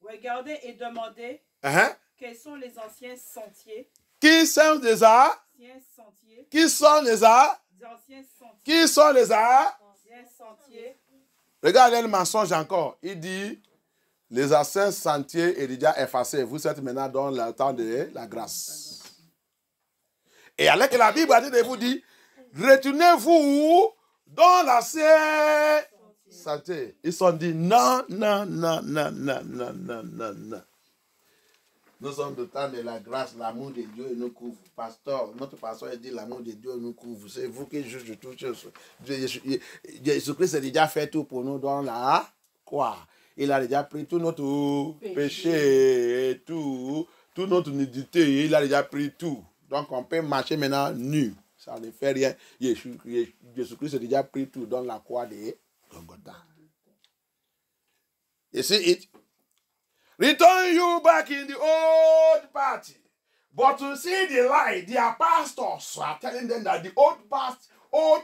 Speaker 4: regardez et demandez
Speaker 1: Uh-huh.
Speaker 4: quels sont les anciens sentiers,
Speaker 1: Qui sont les arts?
Speaker 4: anciens sentiers,
Speaker 1: Qui sont les arts?
Speaker 4: anciens sentiers,
Speaker 1: Qui sont les arts?
Speaker 4: anciens sentiers,
Speaker 1: Regardez le mensonge encore. Il dit, les anciens sentiers est déjà effacés. Vous êtes maintenant dans le temps de la grâce. Et alors que la Bible a dit de vous dire, retournez-vous dans l'ancien sentier. Ils sont dit, non. Nous sommes au temps de la grâce, l'amour de Dieu nous couvre. Notre pasteur a dit, l'amour de Dieu nous couvre. C'est vous qui jugez toutes choses. Jésus-Christ a déjà fait tout pour nous dans la croix. Il a déjà pris tout notre péché et toute notre nudité. Il a déjà pris tout. Donc on peut marcher maintenant nu. Ça ne fait rien. Jésus-Christ a déjà pris tout dans la croix de Golgotha. You see it? Return you back in the old party. But to see the light, their pastors are telling them that the old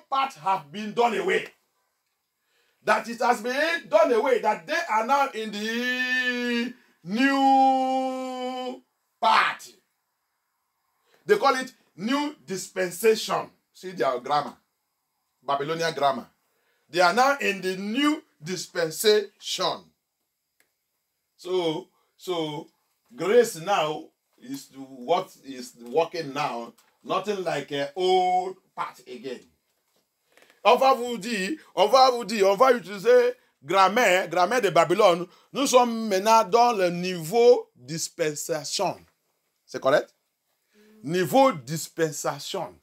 Speaker 1: path have been done away. That it has been done away, that they are now in the new party. They call it new dispensation. See their grammar, Babylonian grammar. They are now in the new dispensation. So grace now is what is working now, nothing like an old path again. On va utiliser grammaire de Babylone. Nous sommes maintenant dans le niveau dispensation. C'est correct? Niveau dispensation.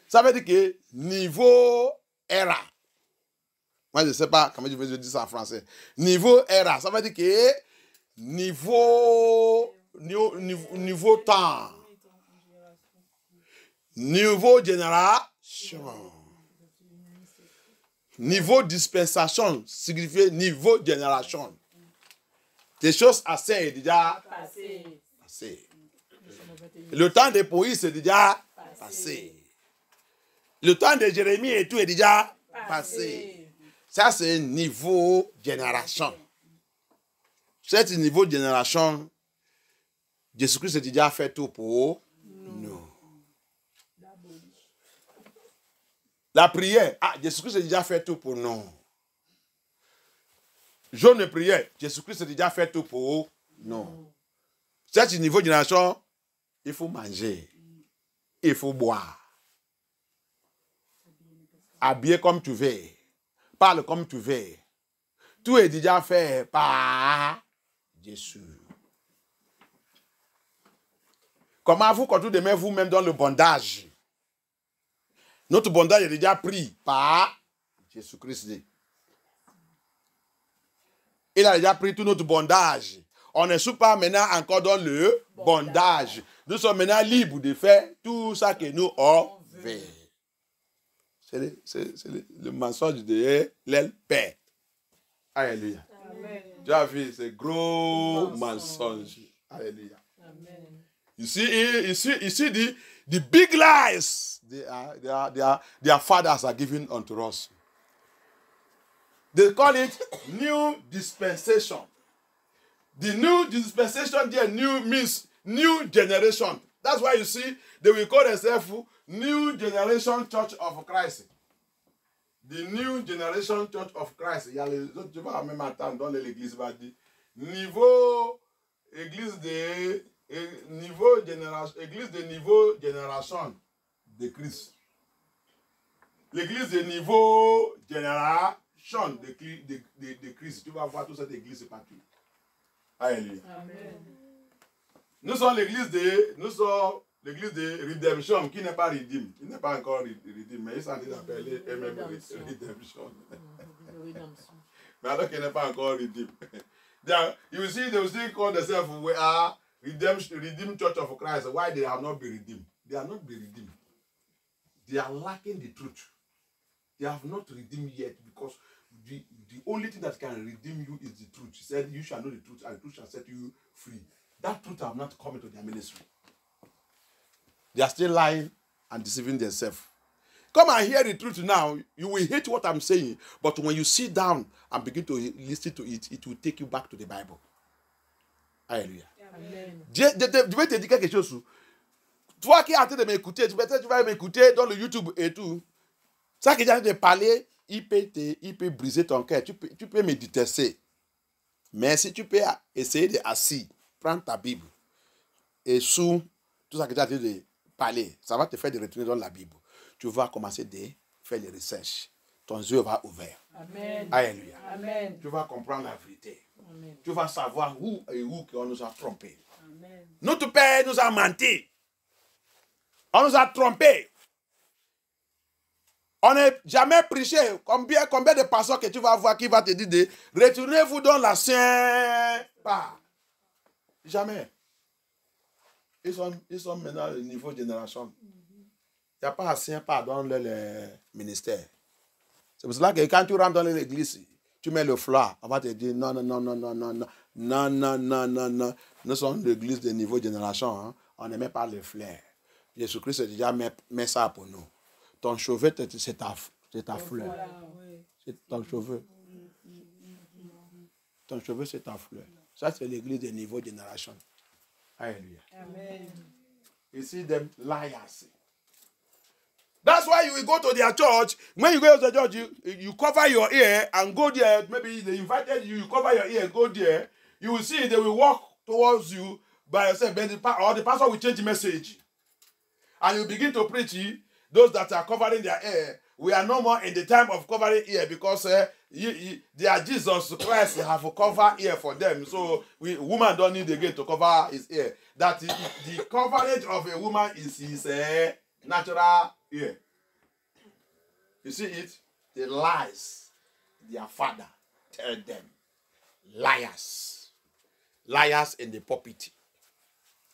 Speaker 1: Ça veut dire que niveau era. Moi, je ne sais pas comment je vais dire ça en français. Niveau era. Ça veut dire que niveau temps. Niveau génération. Niveau dispensation signifie niveau génération. Des choses assez déjà passées. Le temps de Moïse est déjà passé. Le temps de Jérémie et tout est déjà passé. Ça, c'est niveau génération. Cet niveau génération, Jésus-Christ a déjà fait tout pour nous. La prière, Jésus-Christ a déjà fait tout pour nous. Jeûne de prière, Jésus-Christ a déjà fait tout pour nous. Cet niveau génération, il faut manger, il faut boire. Habiller comme tu veux, parle comme tu veux. Tout est déjà fait par Jésus. Comment vous continuez vous-même dans le bondage? Notre bondage est déjà pris par Jésus-Christ. Il a déjà pris tout notre bondage. On ne sous pas maintenant encore dans le bondage. Nous sommes maintenant libres de faire tout ça que nous on veut. C'est le mensonge de l'Père. Alléluia.
Speaker 4: Amen.
Speaker 1: Tu as vu, c'est gros mensonge. Alléluia.
Speaker 3: Amen.
Speaker 1: You see the big lies their fathers are giving unto us. They call it new dispensation. The new dispensation there, new means new generation. That's why you see they will call themselves New Generation Church of Christ. The New Generation Church of Christ. Il y a les autres, tu vas même attendre dans l'église, va dire niveau église de niveau génération de Christ. L'église de niveau génération de Christ. Tu vas voir toute cette église partout. Alléluia.
Speaker 3: Amen.
Speaker 1: Nous sommes l'église de Redemption qui n'est pas redeem. Il n'est pas encore redeem, mais il s'en est appelé Redemption. Mais alors qu'il n'est pas encore redeem. You see, they will still call themselves we are Redeemed Church of Christ. Why they have not been redeemed? They are not been redeemed. They are lacking the truth. They have not redeemed yet because the only thing that can redeem you is the truth. He said, you shall know the truth and the truth shall set you free. That truth have not come into their ministry. They are still lying and deceiving themselves. Come and hear the truth now. You will hate what I'm saying, but when you sit down and begin to listen to it, it will take you back to the Bible. Alléluia.
Speaker 3: Amen.
Speaker 1: Je vais te dire quelque chose. Toi qui es en train de m'écouter, tu vas m'écouter dans le YouTube et tout. Ça que j'ai en train de parler, il peut briser ton cœur. Tu peux me détester. Mais si tu peux essayer d'assis, prendre ta Bible et sous tout ça que tu as dit de parler, ça va te faire de retourner dans la Bible. Tu vas commencer à faire les recherches. Ton yeux va ouvert.
Speaker 3: Amen.
Speaker 1: Alléluia.
Speaker 3: Amen.
Speaker 1: Tu vas comprendre la vérité.
Speaker 3: Amen.
Speaker 1: Tu vas savoir où et où qu'on nous a trompés.
Speaker 3: Amen.
Speaker 1: Notre Père nous a menti. On nous a trompés. On n'a jamais prêché. Combien de pasteurs que tu vas voir qui va te dire de retournez-vous dans l'ancien pas. Jamais. Ils sont maintenant au niveau génération. Il n'y a pas ancien pas dans le ministère. C'est pour cela que quand tu rentres dans l'église, tu mets le flanc. On va te dire non, non, non, non, non, non, non, non, non, non, non, non. Nous sommes l'église de niveau génération. Hein. On ne met pas le flair. Jésus-Christ a déjà mis ça pour nous. Ton cheveu, c'est ta fleur.
Speaker 3: Voilà, oui.
Speaker 1: C'est ton cheveu. Ton cheveu, c'est ta fleur. Ça, c'est l'église de niveau génération. Alléluia.
Speaker 4: Amen.
Speaker 1: You see them liars. That's why you will go to their church. When you go to the church, you cover your ear and go there. Maybe they invited you, you cover your ear and go there. You will see they will walk towards you by yourself. Or the pastor will change the message. And you begin to preach. Those that are covering their ear, we are no more in the time of covering ear because their Jesus Christ have covered ear for them. So woman don't need again to cover his ear. That the coverage of a woman is his natural ear. You see it? The lies their father tell them. Liars. Liars in the pulpit.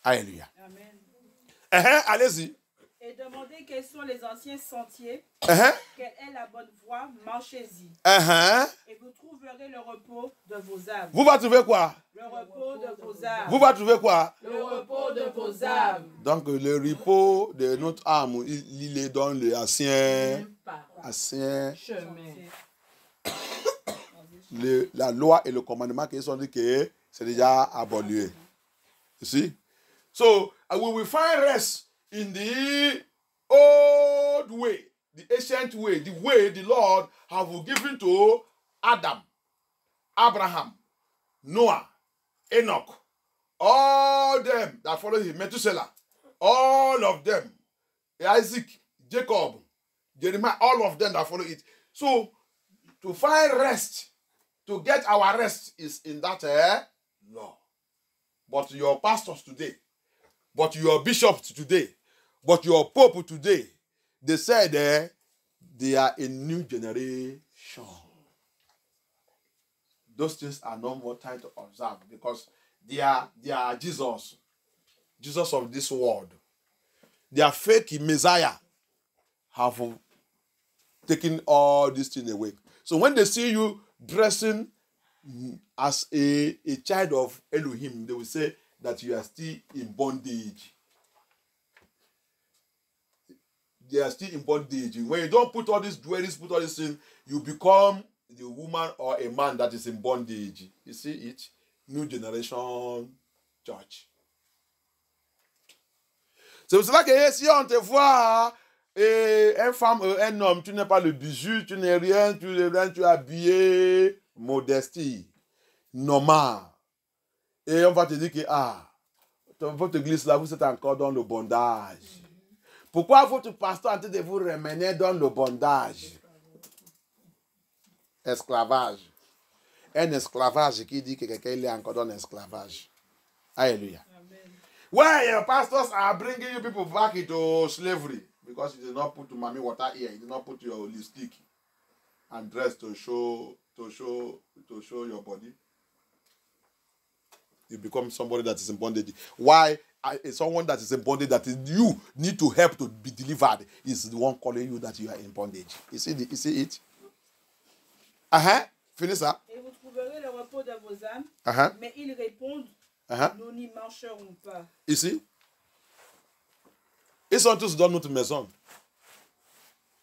Speaker 1: Hallelujah.
Speaker 4: Amen.
Speaker 1: Allez-y.
Speaker 4: Et demandez quels sont les anciens sentiers,
Speaker 1: Uh-huh.
Speaker 4: quelle est la bonne voie, marchez-y.
Speaker 1: Uh-huh.
Speaker 4: Et vous trouverez le repos de vos âmes.
Speaker 1: Vous va trouver quoi?
Speaker 4: Le repos de vos âmes.
Speaker 1: Vous va trouver quoi?
Speaker 3: Le repos de vos âmes.
Speaker 1: Donc le repos de notre âme, il est dans l'ancien
Speaker 3: Chemin.
Speaker 1: la loi et le commandement qui sont dit que c'est déjà aboli. You see? So we will find rest in the old way, the ancient way, the way the Lord have given to Adam, Abraham, Noah, Enoch, all them that follow him, Methuselah, all of them, Isaac, Jacob, Jeremiah, all of them that follow it. So to find rest, to get our rest is in that law. But your pastors today, but your bishops today, but your pope today, they said they are a new generation. Those things are no more time to observe because they are Jesus of this world. Their fake Messiah have taken all these things away. So when they see you dressing as a child of Elohim, they will say that you are still in bondage. They are still in bondage. When you don't put all these jewelries, put all these things, you become the woman or a man that is in bondage. You see it? New generation church. C'est pour cela que si on te voit une femme, un homme, tu n'es pas le bijou, tu n'es rien, tu es habillé, modestie, normal. Et on va te dire que, votre église là, vous êtes encore dans le bondage. Pourquoi votre pasteur est en train de vous ramener dans le bondage? Esclavage. Un esclavage qui dit que quelqu'un est encore dans l'esclavage. Alléluia. Why your pastors are bringing you people back into slavery? Because you did not put mommy water here, you did not put your lipstick and dress to show your body. You become somebody that is in bondage. Why someone that is in bondage that you need to help to be delivered is the one calling you that you are in bondage. You see it? Finis ça.
Speaker 4: Et vous trouverez le repos de vos âmes. Mais ils répondent, nous n'y marcherons pas.
Speaker 1: Ici, ils sont tous dans notre maison.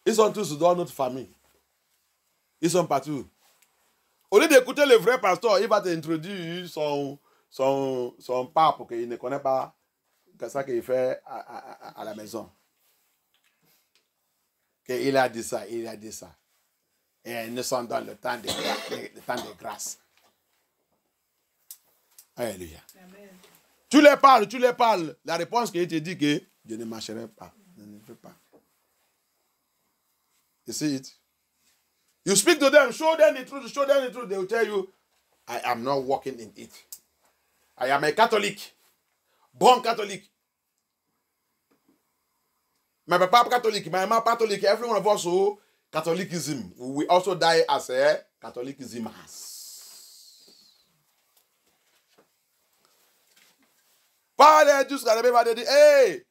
Speaker 1: Ils sont tous dans notre famille. Ils sont partout. Au lieu d'écouter le vrai pasteur, il va t'introduire son pape qu'il ne connaît pas, que ça qu'il fait à la maison. Qu'il a dit ça, il a dit ça. Et nous sommes dans le temps de grâce. Alléluia.
Speaker 4: Amen.
Speaker 1: Tu les parles. La réponse qui te dit que je ne marcherai pas. Je ne veux pas. You see it? You speak to them, show them the truth. They will tell you, I am not walking in it. I am a Catholic. Born Catholic. My papa Catholic, my mama Catholic. Every one of us who Catholicism. We also die as a Catholicism has. Pas tous les dit, hey,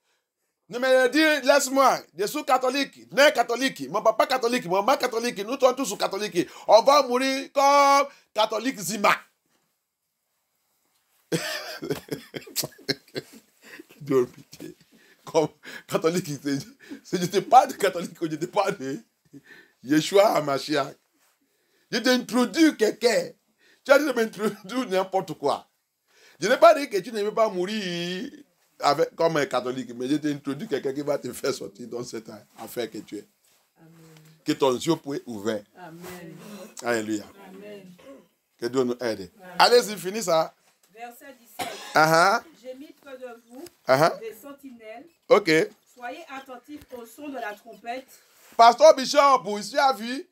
Speaker 1: ne me dis, laisse-moi, je suis catholique, né catholique, mon papa catholique, mon maman catholique, nous sommes tous catholiques. On va mourir comme catholique Zima. Dieu pitié. Comme catholique, je n'étais pas de catholique, je n'étais pas de Yeshua HaMashiach. Je t'introduis quelqu'un. Tu as dit de m'introduire n'importe quoi. Je n'ai pas dit que tu ne veux pas mourir comme un catholique, mais je t'ai introduit quelqu'un qui va te faire sortir dans cette affaire que tu es. Amen. Que ton yeux puisse être ouvert. Amen. Alléluia. Amen. Que Dieu nous aide. Allez-y, finis ça.
Speaker 4: Verset 17.
Speaker 1: J'ai
Speaker 4: mis près de vous des sentinelles.
Speaker 1: Ok.
Speaker 4: Soyez attentifs au son de la trompette.
Speaker 1: Pasteur Bishop, ici a vu,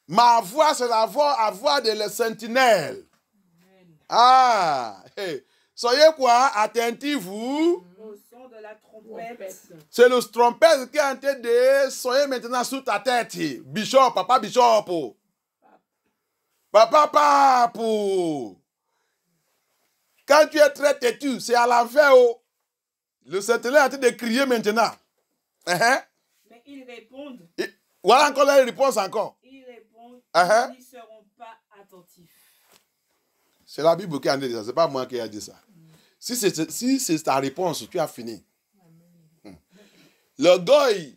Speaker 1: ma voix, c'est la voix de les sentinelles. Ah, hey. Soyez quoi? Attentifs, vous.
Speaker 4: Au son de la trompette.
Speaker 1: C'est le trompette qui est en train de soyez maintenant sous ta tête. Bishop, papa Bishop. Papa. Quand tu es très têtu, c'est à la fin. Le sentinelle est en train de crier maintenant.
Speaker 4: Mais ils répondent.
Speaker 1: Voilà encore la réponse encore.
Speaker 4: Ils répondent, ils n'y seront pas attentifs.
Speaker 1: C'est la Bible qui a dit ça, ce n'est pas moi qui ai dit ça. Si c'est ta réponse, tu as fini. L'orgueil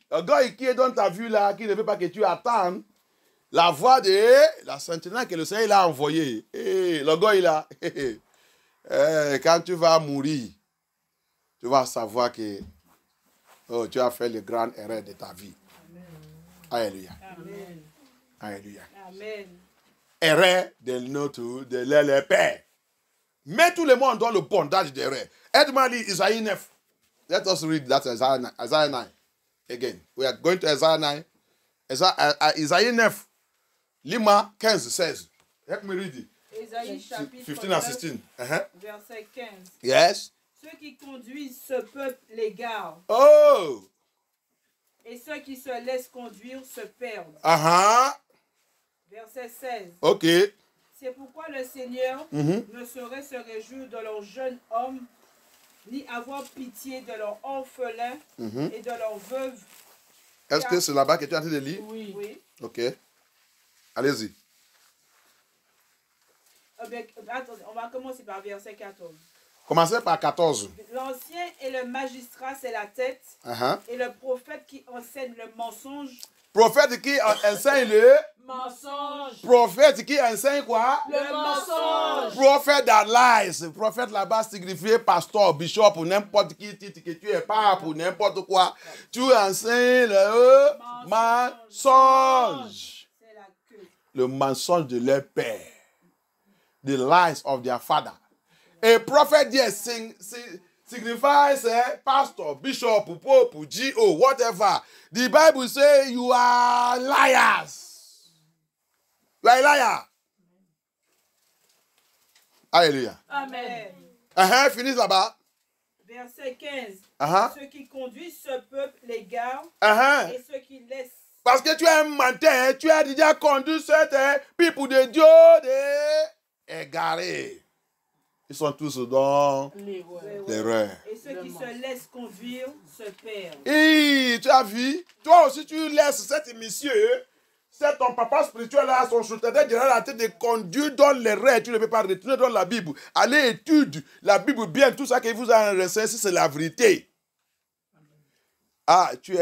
Speaker 1: qui est dans ta vue là, qui ne veut pas que tu attendes, la voix de la sentinelle que le Seigneur l'a envoyée. L'orgueil là, quand tu vas mourir, tu vas savoir que tu as fait le grand erreur de ta vie. Alléluia.
Speaker 4: Amen.
Speaker 1: Alléluia.
Speaker 4: Amen.
Speaker 1: Erreur de leur père. Mets tout le monde dans le bondage d'erreur. Aide-moi à lire Isaïe 9. Let us read that Isaiah 9. Again. We are going to Isaiah 9. Isaïe 9. Lis-moi 15, 16. Help me read it.
Speaker 4: Isaïe chapitre
Speaker 1: 15
Speaker 4: 9,
Speaker 1: and 16.
Speaker 4: verset 15.
Speaker 1: Yes.
Speaker 4: Ceux qui conduisent ce peuple l'égarent.
Speaker 1: Oh.
Speaker 4: Et ceux qui se laissent conduire se perdent. Verset 16.
Speaker 1: Ok.
Speaker 4: C'est pourquoi le Seigneur ne saurait se réjouir de leurs jeunes hommes, ni avoir pitié de leurs orphelins et de leurs veuves.
Speaker 1: Est-ce que c'est là-bas que tu es en train de lire?
Speaker 4: Oui.
Speaker 1: Ok. Allez-y.
Speaker 4: Attendez, on va commencer par verset 14.
Speaker 1: Commencez par 14.
Speaker 4: L'ancien et le magistrat, c'est la tête. Et le prophète qui enseigne le mensonge.
Speaker 1: Prophète qui enseigne le
Speaker 4: mensonge.
Speaker 1: Prophète qui enseigne quoi?
Speaker 4: Le mensonge.
Speaker 1: Prophète that lies. Prophète là-bas signifie pasteur, bishop ou n'importe qui titre que tu es pape ou n'importe quoi. Tu enseignes le mensonge.
Speaker 4: C'est la queue.
Speaker 1: Le mensonge de leur père. The lies of their father. A prophet there signifies pastor, bishop, pope, G.O., whatever. The Bible says you are liars. You are a liar. Alléluia.
Speaker 4: Amen.
Speaker 1: Finis là-bas.
Speaker 4: Verset 15. Ceux qui conduisent ce peuple l'égarent et ceux qui laissent.
Speaker 1: Parce que tu es un menteur, tu as déjà conduit cette people de Dieu égarés. Ils sont tous dans l'erreur.
Speaker 4: Et ceux qui se laissent conduire se perdent.
Speaker 1: Et tu as vu, toi aussi tu laisses cet monsieur, c'est ton papa spirituel là, son secrétaire général à tête de conduire dans l'erreur. Tu ne peux pas retourner dans la Bible. Allez étudier la Bible bien, tout ça que vous avez enregistré, c'est la vérité. Tu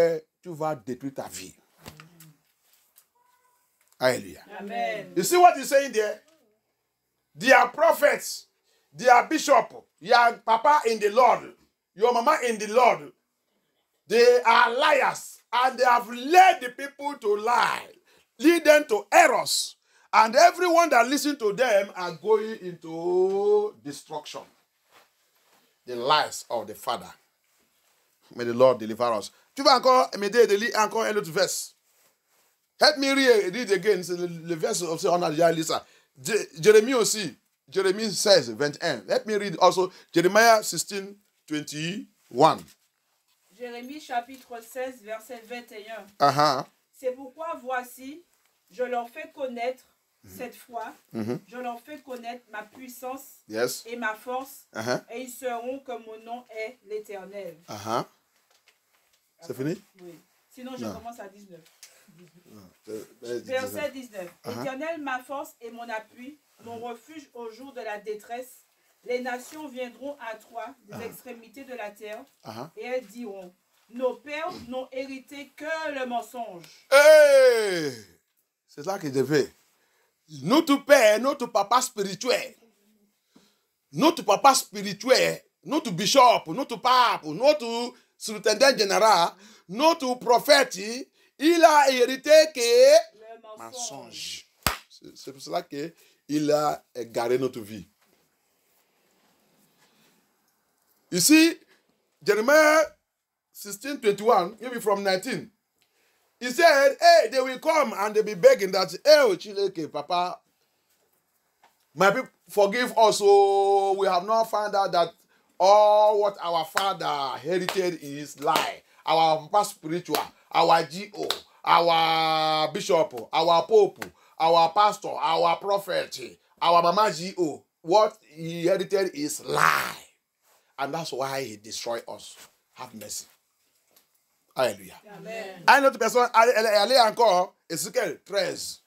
Speaker 1: vas détruire ta vie. Alléluia.
Speaker 4: Amen.
Speaker 1: You see what he's saying there? They are prophets. They are bishop. Your papa in the Lord. Your mama in the Lord. They are liars. And they have led the people to lie. lead them to errors. And everyone that listens to them are going into destruction. The lies of the father. May the Lord deliver us. Tu vas encore m'aider de lire encore un autre verse. Help me read again. C'est le verse aussi, on a déjà lu ça. Jérémie aussi. Jérémie 16, 21. Let me read also Jeremiah 16, 21.
Speaker 4: Jérémie chapitre 16, verset 21.
Speaker 1: Uh-huh.
Speaker 4: C'est pourquoi voici, je leur fais connaître cette fois, je leur fais connaître ma puissance
Speaker 1: Yes.
Speaker 4: et ma force,
Speaker 1: Uh-huh.
Speaker 4: et ils sauront que mon nom est l'Éternel.
Speaker 1: Uh-huh. C'est fini?
Speaker 4: Oui. Sinon, je
Speaker 1: Non.
Speaker 4: commence à 19.
Speaker 1: Verset
Speaker 4: Verset 19. Éternel, ma force et mon appui, mon refuge au jour de la détresse. Les nations viendront à toi des extrémités de la terre et elles diront, nos pères n'ont hérité que le mensonge.
Speaker 1: Hey! C'est ça qu'il devait. Notre père, notre papa spirituel, notre bishop, notre pape, notre surintendant général, notre prophète, il a hérité que
Speaker 4: Le
Speaker 1: mensonge. C'est pour cela qu'il a égaré notre vie. Ici, Jeremiah 16, 21, maybe from 19. He said, hey, they will come and they'll be begging that, hey, Chileke, Papa, my people, forgive us. So we have not found out that all what our father herited is lie. Our papa spiritual, our GO, our bishop, our pope, our pastor, our prophet, our mama GO, what he herited is lie. And that's why he destroyed us. Have mercy. Alléluia.
Speaker 4: Amen.
Speaker 1: À une autre personne, allez encore, Ézéchiel 13.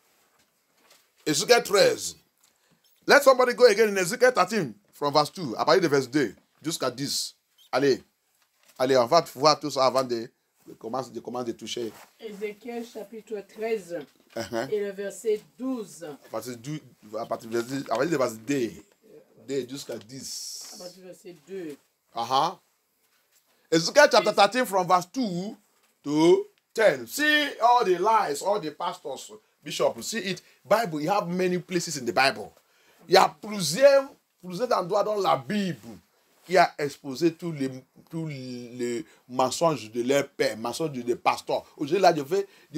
Speaker 1: Ézéchiel 13. Let somebody go again in Ézéchiel 13, from verse 2, à partir de verse 2, jusqu'à 10. Allez, on va voir tout ça avant de commencer de toucher.
Speaker 3: Ézéchiel chapitre 13
Speaker 1: Uh-huh.
Speaker 3: et le verset 12.
Speaker 1: À partir de verse 2 jusqu'à 10.
Speaker 3: À partir du verset 2.
Speaker 1: Uh-huh. Ezekiel chapter 13 from verse 2 to 10. See all the lies, all the pastors, bishops. See it. Bible, you have many places in the Bible. Il y a plusieurs endroits dans la Bible qui a exposé tous les mensonges de leur père, mensonges des pasteurs. Aujourd'hui, là, je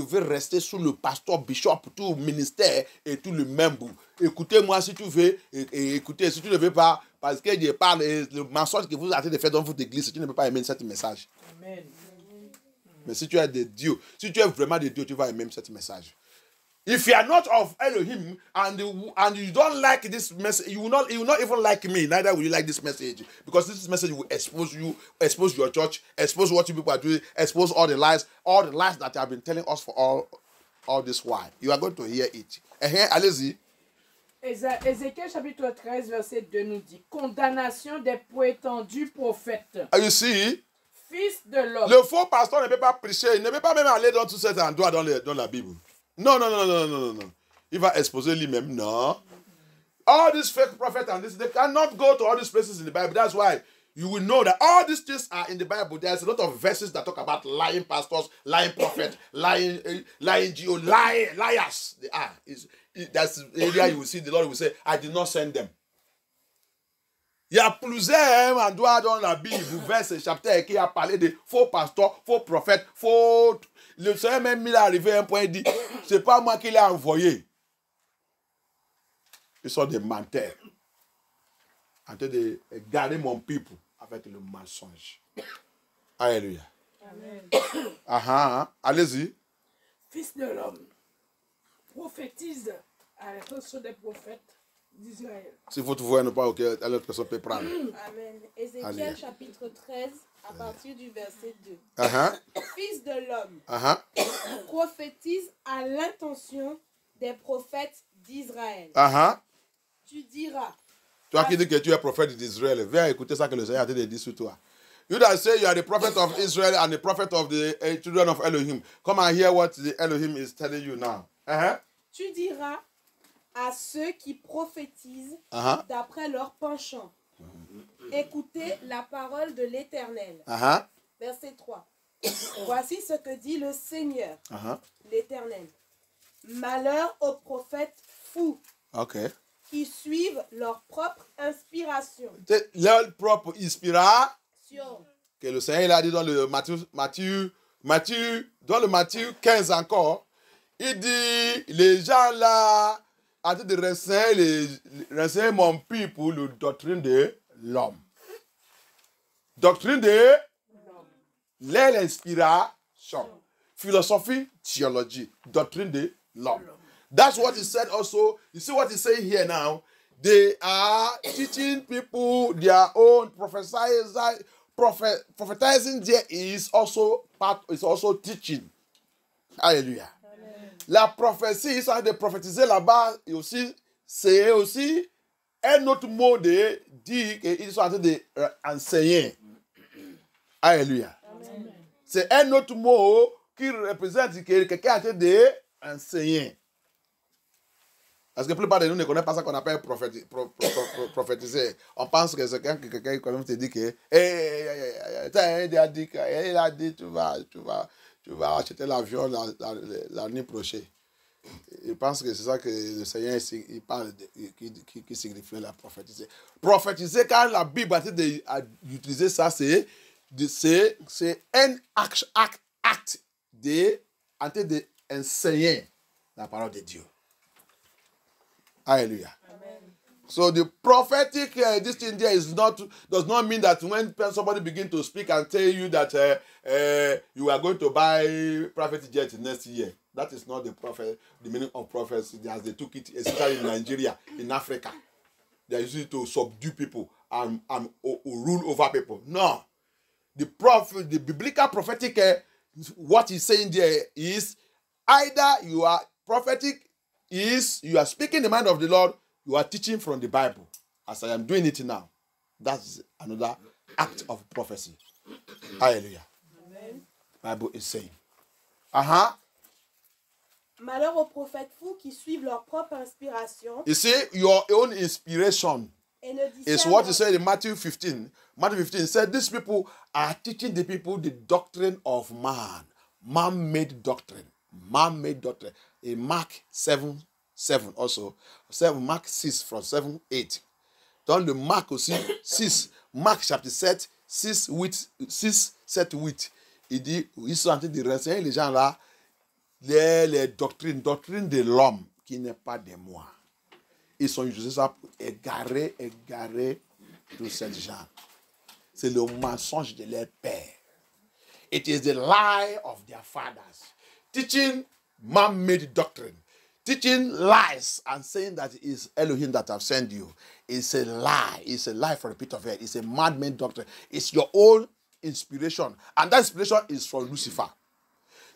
Speaker 1: vais rester sous le pasteur, bishop, tout le ministère et tout le membre. Écoutez-moi si tu veux, et écoutez, si tu ne veux pas, parce que je parle, le mensonge que vous avez de faire dans votre église, tu ne peux pas aimer ce message.
Speaker 3: Amen.
Speaker 1: Mais si tu es de Dieu, si tu es vraiment de Dieu, tu vas aimer ce message. If you are not of Elohim and you don't like this message, you will not even like me. Neither will you like this message, because this message will expose you, expose your church, expose what you people are doing, expose all the lies that you have been telling us for all this while. You are going to hear it. Allez-y.
Speaker 3: Ézéchiel chapitre 13 verset 2 nous dit condamnation des prétendus prophètes.
Speaker 1: You see,
Speaker 3: Fils de l'homme.
Speaker 1: le faux pasteur ne peut pas prêcher, il ne peut pas même aller dans tout cet endroit dans la Bible. Non. Il va exposer lui-même. Non. All these fake prophets and this, they cannot go to all these places in the Bible. That's why you will know that all these things are in the Bible. There's a lot of verses that talk about lying pastors, lying prophets, lying GO, liars. They are. That's the area you will see the Lord will say, I did not send them. Il y a plusieurs endroits dans la Bible, verset, chapitre, qui a parlé de faux pasteurs, faux prophètes, faux... Le Seigneur même il est arrivé à un point et dit, c'est pas moi qui l'ai envoyé. Ils sont des menteurs. En train de garder mon peuple avec le mensonge. Alléluia.
Speaker 4: Amen.
Speaker 1: Allez-y.
Speaker 3: Fils de l'homme. Prophétise à l'intention des prophètes d'Israël.
Speaker 1: Si votre voix n'est pas OK, l'autre personne peut prendre.
Speaker 2: Amen. Ézéchiel
Speaker 1: Allez.
Speaker 2: chapitre 13, à partir du verset 2. Fils de l'homme, prophétise à l'intention des prophètes d'Israël. Tu diras,
Speaker 1: Toi qui dis que tu es prophète d'Israël, viens écouter ça que le Seigneur a dit sur toi. You that say you are the prophet of Israel and the prophet of the children of Elohim. Come and hear what the Elohim is telling you now.
Speaker 2: tu diras à ceux qui prophétisent d'après leur penchant. Écoutez la parole de l'Éternel. Verset 3. Voici ce que dit le Seigneur, l'Éternel. Malheur aux prophètes fous.
Speaker 1: Ok.
Speaker 2: Qui suivent leur propre inspiration.
Speaker 1: Leur propre inspiration. Que le Seigneur il a dit dans le dans le Matthieu 15 encore. Il dit, les gens là, en train de renseigner mon peuple pour la doctrine de l'homme. Doctrine de l'inspiration. Philosophie, théologie. Doctrine de l'homme. That's what he said also. You see what he's saying here now? They are teaching people their own prophetizing there is also teaching. Alléluia. La prophétie, ils sont en train de prophétiser là-bas, et aussi, c'est aussi un autre mot de dire qu'ils sont en train d'enseigner. Alléluia. C'est un autre mot qui représente que quelqu'un est en train d'enseigner. Parce que la plupart de nous ne connaissent pas ça qu'on appelle prophétiser. On pense que c'est quelqu'un qui quand même te dit que il a dit tu vas acheter l'avion l'année prochaine. Il pense que c'est ça que le Seigneur il parle qui signifie la prophétiser. Prophétiser, quand la Bible a utilisé ça, c'est un acte d'enseigner la parole de Dieu. Hallelujah. Amen. So the prophetic this thing there does not mean that when somebody begin to speak and tell you that you are going to buy private jet next year. That is not the meaning of prophecy as they took it, especially in Nigeria, in Africa. They are using it to subdue people and rule over people. No. The biblical prophetic, what he's saying there is either you are prophetic, you are speaking the mind of the Lord, you are teaching from the Bible, as I am doing it now. That's another act of prophecy. Hallelujah. Amen. Bible is saying.
Speaker 2: Malheur aux prophètes fous qui suivent leur propre inspiration.
Speaker 1: You see, your own inspiration is what he said in Matthew 15. Matthew 15 said, these people are teaching the people the doctrine of man. Man-made doctrine. Man-made doctrine. In Mark 7 also. Mark 6 from 7, 8. Dans le Marc aussi, 6. Marc chapitre 7, 6, 7, 8. Il dit, ils sont en train de renseigner les gens là, les doctrines de l'homme qui n'est pas de moi. Ils sont utilisés ça pour égarer tous ces gens. C'est le mensonge de leur père. It is the lie of their fathers. Teaching man-made doctrine. Teaching lies and saying that it is Elohim that have sent you. It's a lie. It's a lie from the pit of hell. It's a man-made doctrine. It's your own inspiration. And that inspiration is from Lucifer.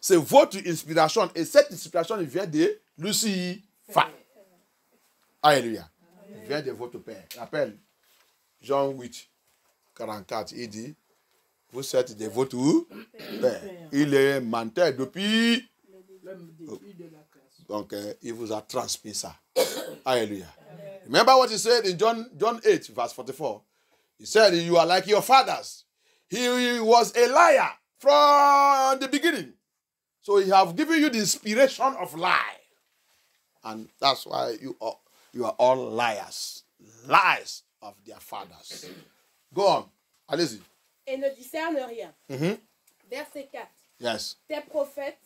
Speaker 1: C'est votre inspiration. Et cette inspiration vient de Lucifer. Alléluia. Elle vient de votre père. Rappelle Jean 8, 44. Il dit, vous êtes de votre père. Il est menteur depuis le début de la création. Donc, il vous a transmis ça. Alléluia. Remember what he said in John 8, verse 44. He said, you are like your fathers. He was a liar from the beginning. So he have given you the inspiration of lie. And that's why you are all liars. Lies of their fathers. Go on. Allez-y.
Speaker 2: Et ne discerne rien. Verset 4.
Speaker 1: Yes.
Speaker 2: Tes prophètes,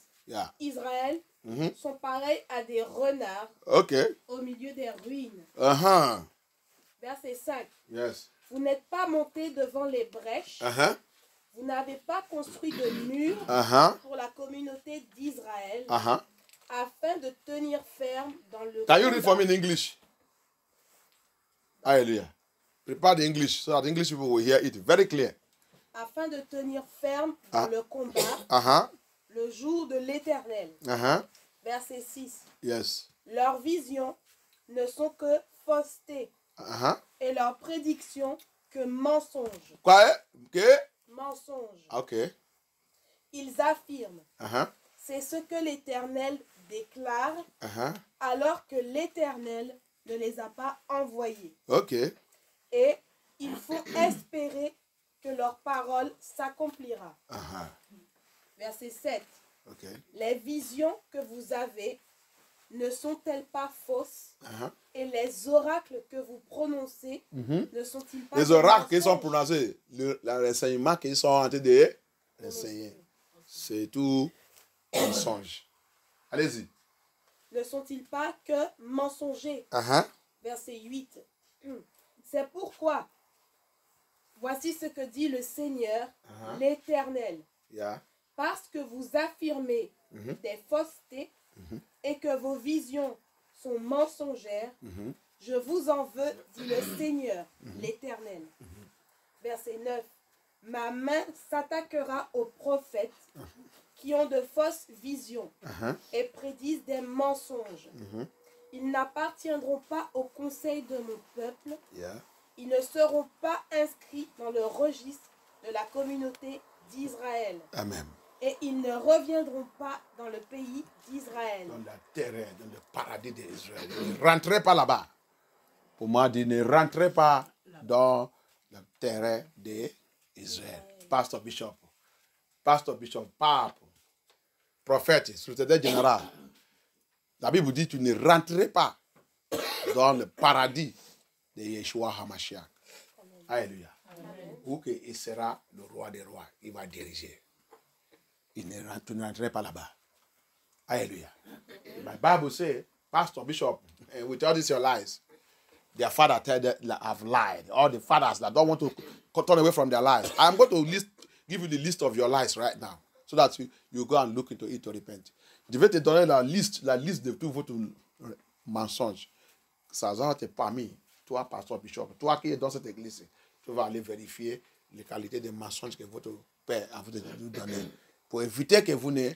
Speaker 2: Israël, sont pareils à des renards au milieu des ruines. Verset 5.
Speaker 1: Yes.
Speaker 2: Vous n'êtes pas montés devant les brèches. Vous n'avez pas construit de mur pour la communauté d'Israël afin de tenir ferme dans le...
Speaker 1: Can you read for me in English? Hallelujah. Prepare the English so that the English people will hear it very clear.
Speaker 2: Afin de tenir ferme dans le combat le jour de l'Éternel. Verset 6.
Speaker 1: Yes.
Speaker 2: Leurs visions ne sont que fausseté et leurs prédictions que mensonges.
Speaker 1: Quoi?
Speaker 2: Mensonges. Ils affirment. C'est ce que l'Éternel déclare alors que l'Éternel ne les a pas envoyés. Et il faut espérer que leur parole s'accomplira. Verset 7. Les visions que vous avez ne sont-elles pas fausses? Et les oracles que vous prononcez ne sont-ils pas...
Speaker 1: Les oracles qui sont prononcés, l'enseignement qu'ils sont en train de enseigner, c'est tout mensonge. Allez-y.
Speaker 2: Ne sont-ils pas que mensongers? Verset 8. C'est pourquoi, voici ce que dit le Seigneur, l'Éternel. Parce que vous affirmez des faussetés et que vos visions sont mensongères, je vous en veux, dit le Seigneur, l'Éternel. Verset 9. Ma main s'attaquera aux prophètes qui ont de fausses visions et prédisent des mensonges. Ils n'appartiendront pas au conseil de mon peuple. Ils ne seront pas inscrits dans le registre de la communauté d'Israël.
Speaker 1: Amen.
Speaker 2: Et ils ne reviendront pas dans le pays d'Israël.
Speaker 1: Dans la terre, dans le paradis d'Israël. Ne rentrez pas là-bas. Pour moi, dit ne rentrez pas dans le terrain d'Israël. Pasteur Bishop, pape, prophète, secrétaire général. La Bible dit tu ne rentreras pas dans le paradis de Yeshua HaMashiach. Alléluia. Où il sera le roi des rois. Il va diriger. Tu ne rentreras pas là-bas. Alléluia. My Bible says, Pastor Bishop, and with all these your lies, their father have lied. All the fathers that don't want to turn away from their lies. I'm going to give you the list of your lies right now, so that you go and look into it to repent. Je vais te donner la liste de tous vos mensonges. Ça va te permis, toi, Pasteur Bishop, toi qui es dans cette église, tu vas aller vérifier les qualités des mensonges que votre père a vous donné. Pour éviter que vous ne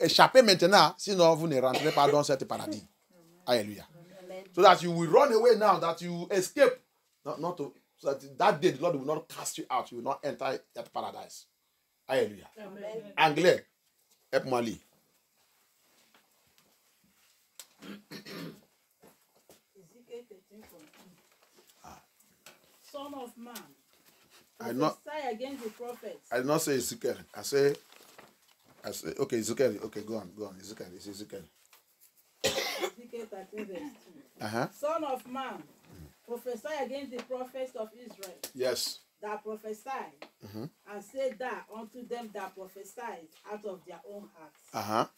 Speaker 1: échappez maintenant, sinon vous ne rentrez pas dans ce paradis. Alléluia. So that you will run away now, that you escape. Not to, so that day the Lord will not cast you out, you will not enter that paradise. Alléluia.
Speaker 2: Amen.
Speaker 1: Anglais, help-moi lire.
Speaker 4: Son of man,
Speaker 1: I not
Speaker 4: against the prophets.
Speaker 1: I did not say Ezekiel. I say okay, Ezekiel. Okay, go on. Ezekiel. It's Ezekiel.
Speaker 4: Ezekiel 13 verse 2. Son of man, prophesy against the prophets of Israel.
Speaker 1: Yes.
Speaker 4: That prophesy, and say that unto them that prophesy out of their own hearts.